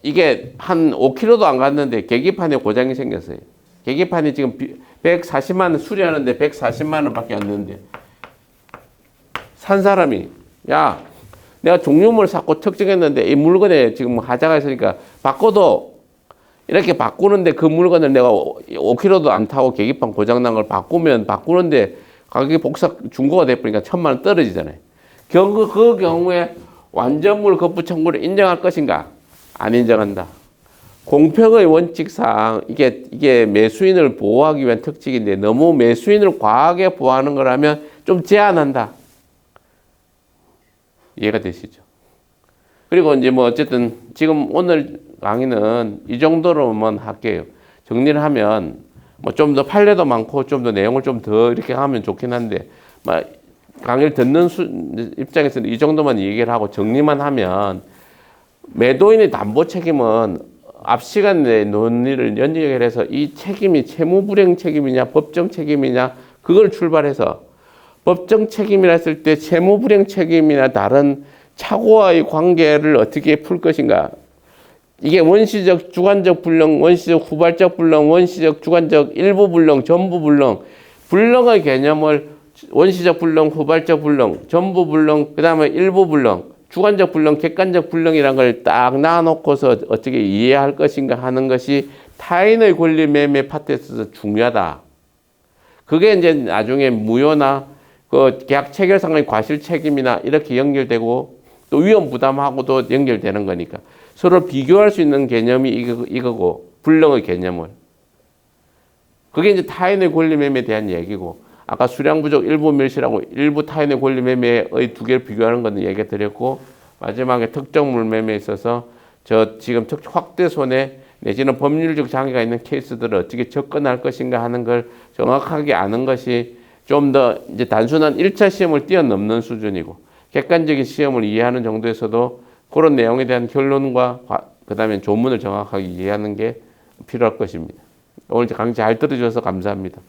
이게 한 5km도 안 갔는데 계기판에 고장이 생겼어요. 계기판이 지금 140만 원 수리하는데 140만 원밖에 안 되는데 산 사람이 야 내가 종류물 샀고 특정했는데 이 물건에 지금 하자가 있으니까 바꿔도 이렇게 바꾸는데 그 물건을 내가 5km도 안 타고 계기판 고장난 걸 바꾸는데 가격이 중고가 돼버리니까 1,000만 원 떨어지잖아요. 그 경우에 완전물 거부 청구를 인정할 것인가? 안 인정한다. 공평의 원칙상 이게 매수인을 보호하기 위한 특징인데 너무 매수인을 과하게 보호하는 거라면 좀 제한한다. 이해가 되시죠? 그리고 이제 뭐 어쨌든 지금 오늘 강의는 이 정도로만 할게요. 정리를 하면 뭐 좀 더 판례도 많고 좀 더 내용을 좀 더 이렇게 하면 좋긴 한데 막 강의를 듣는 입장에서는 이 정도만 얘기를 하고 정리만 하면 매도인의 담보 책임은 앞 시간에 논의를 연결해서 이 책임이 채무불이행 책임이냐 법정 책임이냐 그걸 출발해서 법정 책임이라 했을 때 채무불이행 책임이나 다른 착오와의 관계를 어떻게 풀 것인가. 이게 원시적, 주관적 불능, 원시적, 후발적 불능, 원시적, 주관적, 일부 불능, 전부 불능. 불능의 개념을 원시적 불능, 후발적 불능, 전부 불능, 그 다음에 일부 불능, 주관적 불능, 객관적 불능이라는 걸 딱 나눠놓고서 어떻게 이해할 것인가 하는 것이 타인의 권리 매매 파트에 있어서 중요하다. 그게 이제 나중에 무효나 그 계약 체결 상의 과실 책임이나 이렇게 연결되고 또 위험 부담하고도 연결되는 거니까 서로 비교할 수 있는 개념이 이거고 불능의 개념은 그게 이제 타인의 권리 매매에 대한 얘기고 아까 수량 부족 일부 멸시라고 일부 타인의 권리 매매의 두 개를 비교하는 거는 얘기 드렸고 마지막에 특정물 매매에 있어서 저 지금 확대 손해 내지는 법률적 장애가 있는 케이스들을 어떻게 접근할 것인가 하는 걸 정확하게 아는 것이 좀 더 이제 단순한 1차 시험을 뛰어넘는 수준이고 객관적인 시험을 이해하는 정도에서도 그런 내용에 대한 결론과 그다음에 조문을 정확하게 이해하는 게 필요할 것입니다. 오늘 강의 잘 들어주셔서 감사합니다.